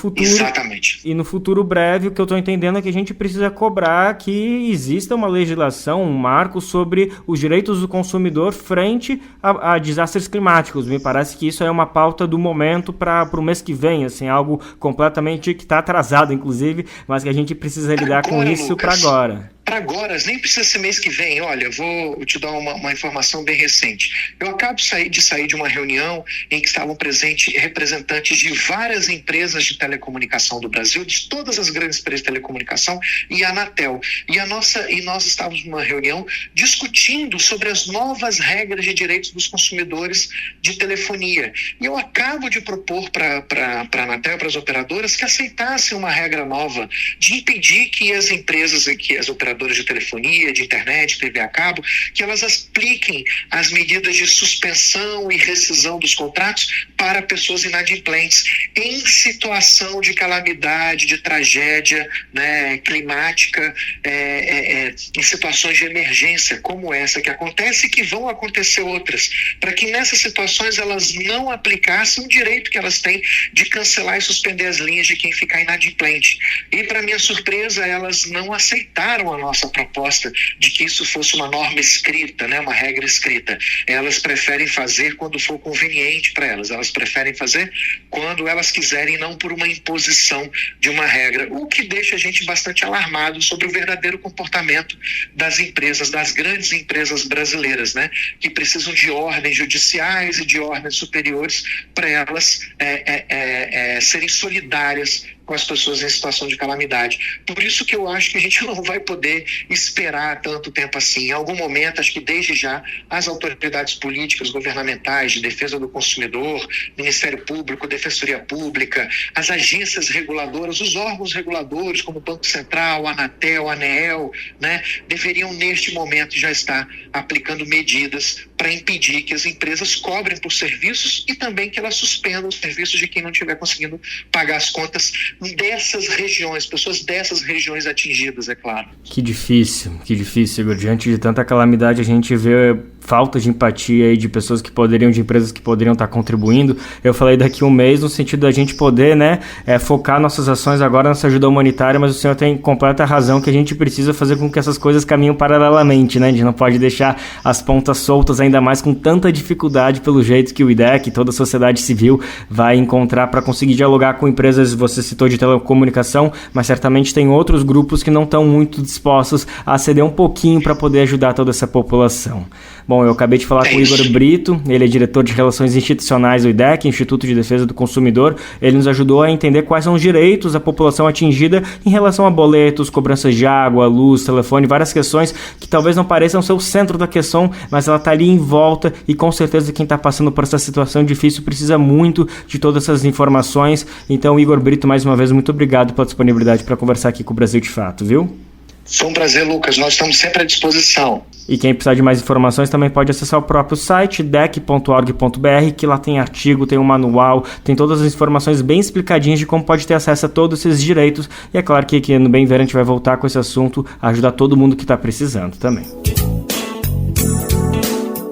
futuro breve, o que eu estou entendendo é que a gente precisa cobrar que exista uma legislação, um marco sobre os direitos do consumidor frente a desastres climáticos. Me parece que isso é uma pauta do momento para o mês que vem, assim, algo completamente que está atrasado, inclusive, mas que a gente precisa lidar com isso para agora. Para agora, nem precisa ser mês que vem. Olha, vou te dar uma informação bem recente. Eu acabo de sair de uma reunião em que estavam presentes representantes de várias empresas de telecomunicação do Brasil, de todas as grandes empresas de telecomunicação e a Anatel. E nós estávamos numa reunião discutindo sobre as novas regras de direitos dos consumidores de telefonia. E eu acabo de propor para a Anatel, para as operadoras, que aceitassem uma regra nova de impedir que as empresas, que as operadoras de telefonia, de internet, TV a cabo, que elas apliquem as medidas de suspensão e rescisão dos contratos para pessoas inadimplentes em situação de calamidade, de tragédia, né, climática, em situações de emergência como essa que acontece e que vão acontecer outras, para que nessas situações elas não aplicassem o direito que elas têm de cancelar e suspender as linhas de quem ficar inadimplente. E para minha surpresa, elas não aceitaram a nossa proposta de que isso fosse uma norma escrita, né, uma regra escrita. Elas preferem fazer quando for conveniente para elas. Elas preferem fazer quando elas quiserem, não por uma imposição de uma regra. O que deixa a gente bastante alarmado sobre o verdadeiro comportamento das empresas, das grandes empresas brasileiras, né, que precisam de ordens judiciais e de ordens superiores para elas serem solidárias com as pessoas em situação de calamidade. Por isso que eu acho que a gente não vai poder esperar tanto tempo assim. Em algum momento, acho que desde já, as autoridades políticas, governamentais, de defesa do consumidor, Ministério Público, Defensoria Pública, as agências reguladoras, os órgãos reguladores, como o Banco Central, a Anatel, a ANEEL, né, deveriam, neste momento, já estar aplicando medidas para impedir que as empresas cobrem por serviços e também que elas suspendam os serviços de quem não estiver conseguindo pagar as contas dessas regiões, pessoas dessas regiões atingidas, é claro. Que difícil, Igor. Diante de tanta calamidade, a gente vê falta de empatia aí de pessoas que poderiam, de empresas que poderiam estar contribuindo. Eu falei daqui um mês no sentido da gente poder, né, focar nossas ações agora nessa ajuda humanitária, mas o senhor tem completa razão que a gente precisa fazer com que essas coisas caminhem paralelamente, né? A gente não pode deixar as pontas soltas, ainda mais com tanta dificuldade pelo jeito que o IDEC e toda a sociedade civil vai encontrar para conseguir dialogar com empresas, você citou de telecomunicação, mas certamente tem outros grupos que não estão muito dispostos a ceder um pouquinho para poder ajudar toda essa população. Bom, eu acabei de falar com o Igor Brito, ele é diretor de Relações Institucionais do IDEC, Instituto de Defesa do Consumidor. Ele nos ajudou a entender quais são os direitos da população atingida em relação a boletos, cobranças de água, luz, telefone, várias questões que talvez não pareçam ser o centro da questão, mas ela está ali em volta e com certeza quem está passando por essa situação difícil precisa muito de todas essas informações. Então, Igor Brito, mais uma vez, muito obrigado pela disponibilidade para conversar aqui com o Brasil de Fato, viu? Foi um prazer, Lucas. Nós estamos sempre à disposição. E quem precisar de mais informações também pode acessar o próprio site dec.org.br, que lá tem artigo, tem um manual, tem todas as informações bem explicadinhas de como pode ter acesso a todos esses direitos. E é claro que aqui no Bem Ver a gente vai voltar com esse assunto, ajudar todo mundo que está precisando também.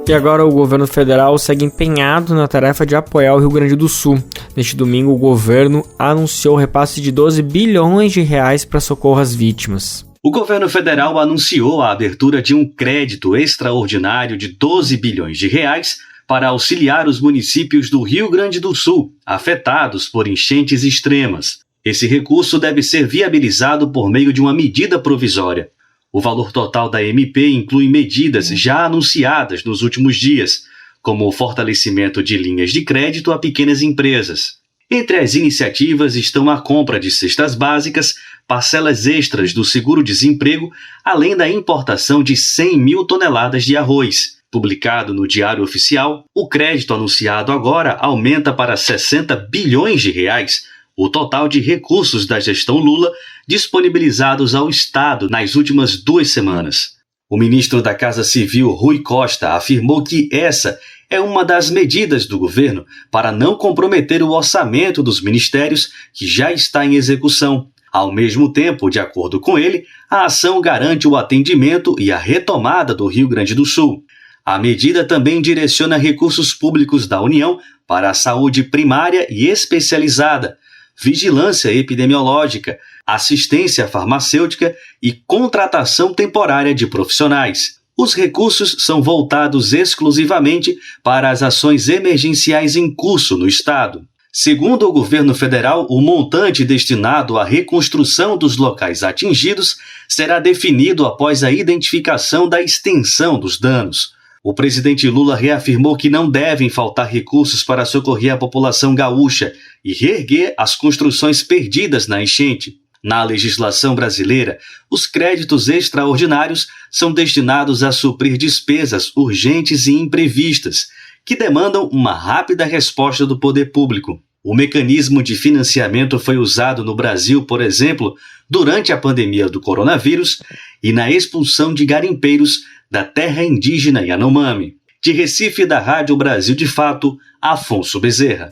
E agora o governo federal segue empenhado na tarefa de apoiar o Rio Grande do Sul. Neste domingo, o governo anunciou o repasse de 12 bilhões de reais para socorro às vítimas. O governo federal anunciou a abertura de um crédito extraordinário de 12 bilhões de reais para auxiliar os municípios do Rio Grande do Sul, afetados por enchentes extremas. Esse recurso deve ser viabilizado por meio de uma medida provisória. O valor total da MP inclui medidas já anunciadas nos últimos dias, como o fortalecimento de linhas de crédito a pequenas empresas. Entre as iniciativas estão a compra de cestas básicas, parcelas extras do seguro-desemprego, além da importação de 100 mil toneladas de arroz. Publicado no Diário Oficial, o crédito anunciado agora aumenta para 60 bilhões de reais, o total de recursos da gestão Lula disponibilizados ao Estado nas últimas 2 semanas. O ministro da Casa Civil, Rui Costa, afirmou que essa é uma das medidas do governo para não comprometer o orçamento dos ministérios que já está em execução. Ao mesmo tempo, de acordo com ele, a ação garante o atendimento e a retomada do Rio Grande do Sul. A medida também direciona recursos públicos da União para a saúde primária e especializada, vigilância epidemiológica, assistência farmacêutica e contratação temporária de profissionais. Os recursos são voltados exclusivamente para as ações emergenciais em curso no Estado. Segundo o governo federal, o montante destinado à reconstrução dos locais atingidos será definido após a identificação da extensão dos danos. O presidente Lula reafirmou que não devem faltar recursos para socorrer a população gaúcha e reerguer as construções perdidas na enchente. Na legislação brasileira, os créditos extraordinários são destinados a suprir despesas urgentes e imprevistas, que demandam uma rápida resposta do poder público. O mecanismo de financiamento foi usado no Brasil, por exemplo, durante a pandemia do coronavírus e na expulsão de garimpeiros da terra indígena Yanomami. De Recife, da Rádio Brasil de Fato, Afonso Bezerra.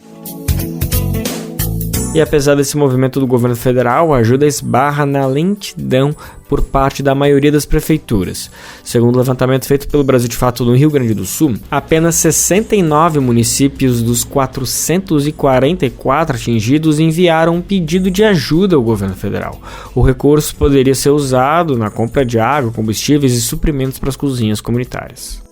E apesar desse movimento do governo federal, a ajuda esbarra na lentidão por parte da maioria das prefeituras. Segundo o levantamento feito pelo Brasil de Fato no Rio Grande do Sul, apenas 69 municípios dos 444 atingidos enviaram um pedido de ajuda ao governo federal. O recurso poderia ser usado na compra de água, combustíveis e suprimentos para as cozinhas comunitárias.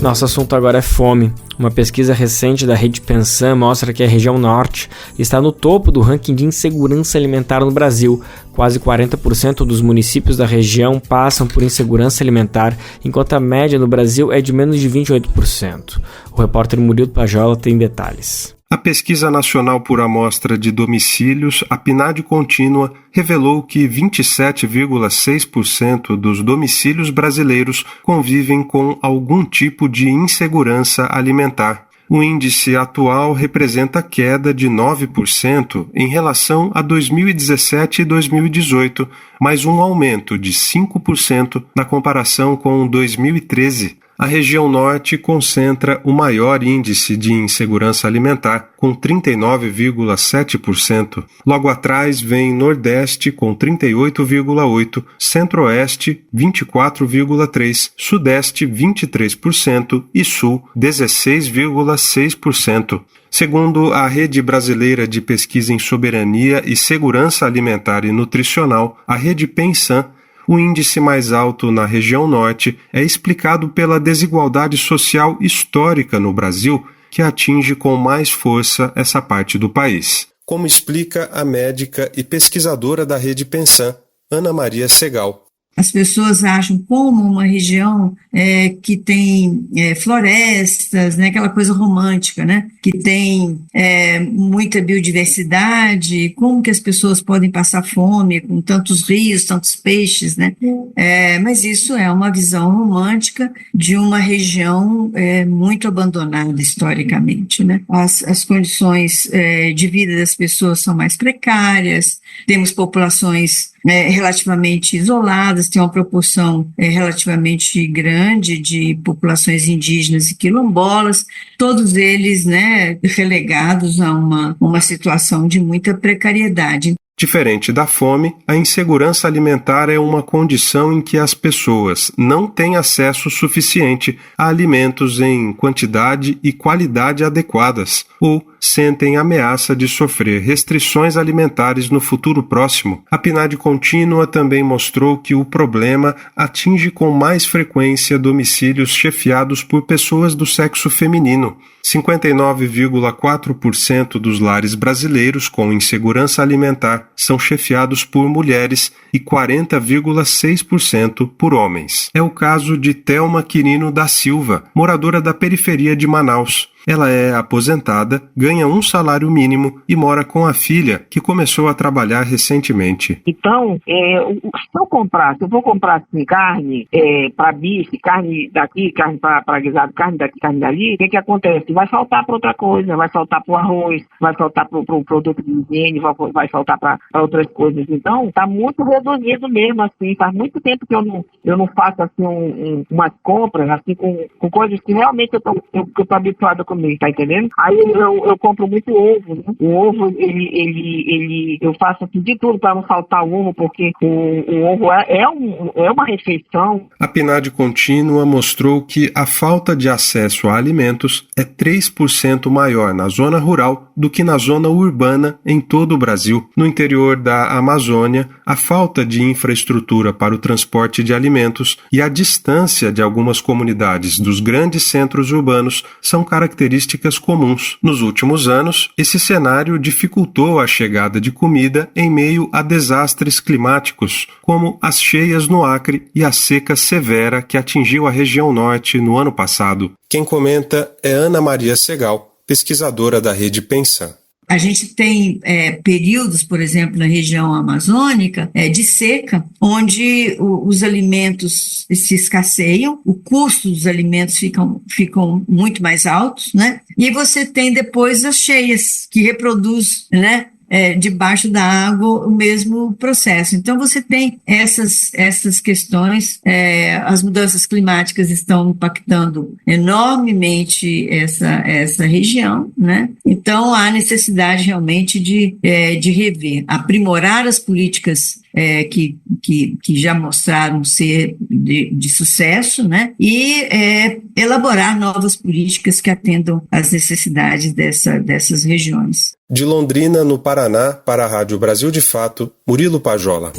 Nosso assunto agora é fome. Uma pesquisa recente da Rede Pensan mostra que a região norte está no topo do ranking de insegurança alimentar no Brasil. Quase 40% dos municípios da região passam por insegurança alimentar, enquanto a média no Brasil é de menos de 28%. O repórter Murilo Pajola tem detalhes. A Pesquisa Nacional por Amostra de Domicílios, a PNAD Contínua, revelou que 27,6% dos domicílios brasileiros convivem com algum tipo de insegurança alimentar. O índice atual representa queda de 9% em relação a 2017 e 2018, mas um aumento de 5% na comparação com 2013. A região norte concentra o maior índice de insegurança alimentar, com 39,7%. Logo atrás vem Nordeste, com 38,8%, Centro-Oeste, 24,3%, Sudeste, 23% e Sul, 16,6%. Segundo a Rede Brasileira de Pesquisa em Soberania e Segurança Alimentar e Nutricional, a Rede Pensan, o índice mais alto na região norte é explicado pela desigualdade social histórica no Brasil, que atinge com mais força essa parte do país. Como explica a médica e pesquisadora da Rede Pensan, Ana Maria Segal. As pessoas acham como uma região que tem florestas, né, aquela coisa romântica, né, que tem muita biodiversidade, como que as pessoas podem passar fome com tantos rios, tantos peixes, né? Mas isso é uma visão romântica de uma região muito abandonada historicamente, né? As condições de vida das pessoas são mais precárias, temos populações relativamente isoladas, tem uma proporção relativamente grande de populações indígenas e quilombolas, todos eles, né, relegados a uma situação de muita precariedade. Diferente da fome, a insegurança alimentar é uma condição em que as pessoas não têm acesso suficiente a alimentos em quantidade e qualidade adequadas, ou sentem ameaça de sofrer restrições alimentares no futuro próximo. A PNAD Contínua também mostrou que o problema atinge com mais frequência domicílios chefiados por pessoas do sexo feminino. 59,4% dos lares brasileiros com insegurança alimentar são chefiados por mulheres e 40,6% por homens. É o caso de Thelma Quirino da Silva, moradora da periferia de Manaus. Ela é aposentada, ganha um salário mínimo e mora com a filha, que começou a trabalhar recentemente. Então, se eu vou comprar assim, carne para bife, carne daqui, carne para guisado, carne daqui, carne dali, o que acontece? Vai faltar para outra coisa, vai faltar para o arroz, vai faltar para o produto de higiene, vai faltar para outras coisas. Então, está muito reduzido mesmo, assim. Faz muito tempo que eu não faço assim umas compras assim com coisas que realmente eu tô habituado a comer, tá entendendo? Aí eu compro muito ovo, né? O ovo, eu faço assim de tudo para não faltar o ovo, porque o ovo é uma refeição. A PNAD Contínua mostrou que a falta de acesso a alimentos é 3% maior na zona rural do que na zona urbana em todo o Brasil. No interior da Amazônia, a falta de infraestrutura para o transporte de alimentos e a distância de algumas comunidades dos grandes centros urbanos são características comuns. Nos últimos anos, esse cenário dificultou a chegada de comida em meio a desastres climáticos, como as cheias no Acre e a seca severa que atingiu a região norte no ano passado. Quem comenta é Ana Maria Segal, pesquisadora da Rede Pensan. A gente tem períodos, por exemplo, na região amazônica, de seca, onde os alimentos se escasseiam, o custo dos alimentos ficam muito mais altos, né? E você tem depois as cheias, que reproduz, né, debaixo da água o mesmo processo. Então, você tem essas questões, as mudanças climáticas estão impactando enormemente essa região, né? Então, há necessidade realmente de rever, aprimorar as políticas que já mostraram ser de sucesso, né? E elaborar novas políticas que atendam às necessidades dessas regiões. De Londrina, no Paraná, para a Rádio Brasil de Fato, Murilo Pajola.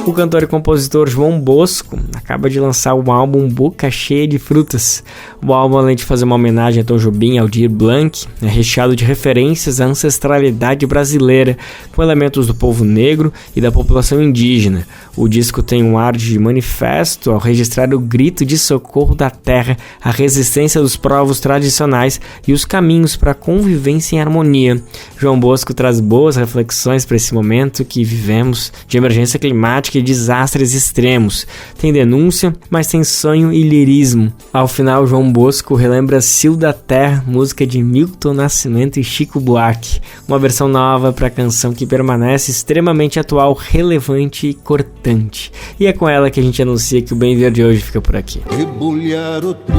O cantor e compositor João Bosco acaba de lançar o álbum Boca Cheia de Frutas. O álbum, além de fazer uma homenagem a Tom Jobim e Aldir Blanc, é recheado de referências à ancestralidade brasileira, com elementos do povo negro e da população indígena. O disco tem um ar de manifesto ao registrar o grito de socorro da terra, a resistência dos povos tradicionais e os caminhos para a convivência em harmonia. João Bosco traz boas reflexões para esse momento que vivemos de emergência climática e desastres extremos. Tem denúncia, mas tem sonho e lirismo. Ao final, João Bosco relembra Cio da Terra, música de Milton Nascimento e Chico Buarque. Uma versão nova para a canção que permanece extremamente atual, relevante e cortante. E é com ela que a gente anuncia que o Bem Ver de hoje fica por aqui. Debulhar o trigo,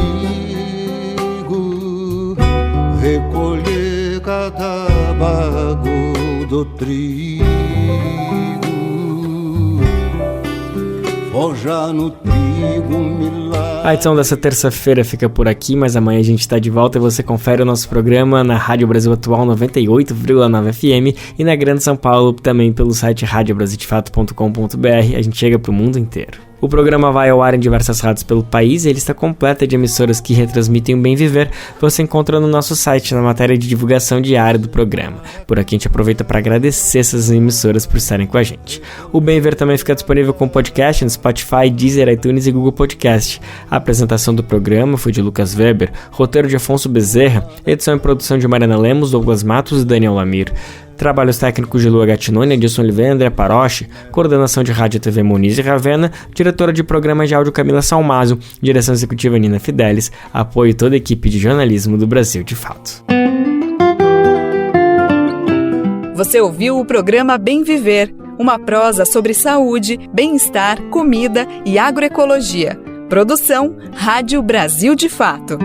recolher cada bago do trigo, forjar no trigo milagre. A edição dessa terça-feira fica por aqui, mas amanhã a gente está de volta e você confere o nosso programa na Rádio Brasil Atual 98,9 FM e na Grande São Paulo, também pelo site radiobrasildefato.com.br. A gente chega para o mundo inteiro. O programa vai ao ar em diversas rádios pelo país e a lista completa de emissoras que retransmitem o Bem Viver você encontra no nosso site, na matéria de divulgação diária do programa. Por aqui a gente aproveita para agradecer essas emissoras por estarem com a gente. O Bem Viver também fica disponível com podcast no Spotify, Deezer, iTunes e Google Podcast. A apresentação do programa foi de Lucas Weber, roteiro de Afonso Bezerra, edição e produção de Mariana Lemos, Douglas Matos e Daniel Lamir. Trabalhos técnicos de Lua Gattinoni, Edson Oliveira e André Paroche, coordenação de Rádio e TV Muniz e Ravena, diretora de programa de áudio Camila Salmazo, direção executiva Nina Fidelis, apoio toda a equipe de jornalismo do Brasil de Fato. Você ouviu o programa Bem Viver, uma prosa sobre saúde, bem-estar, comida e agroecologia. Produção Rádio Brasil de Fato.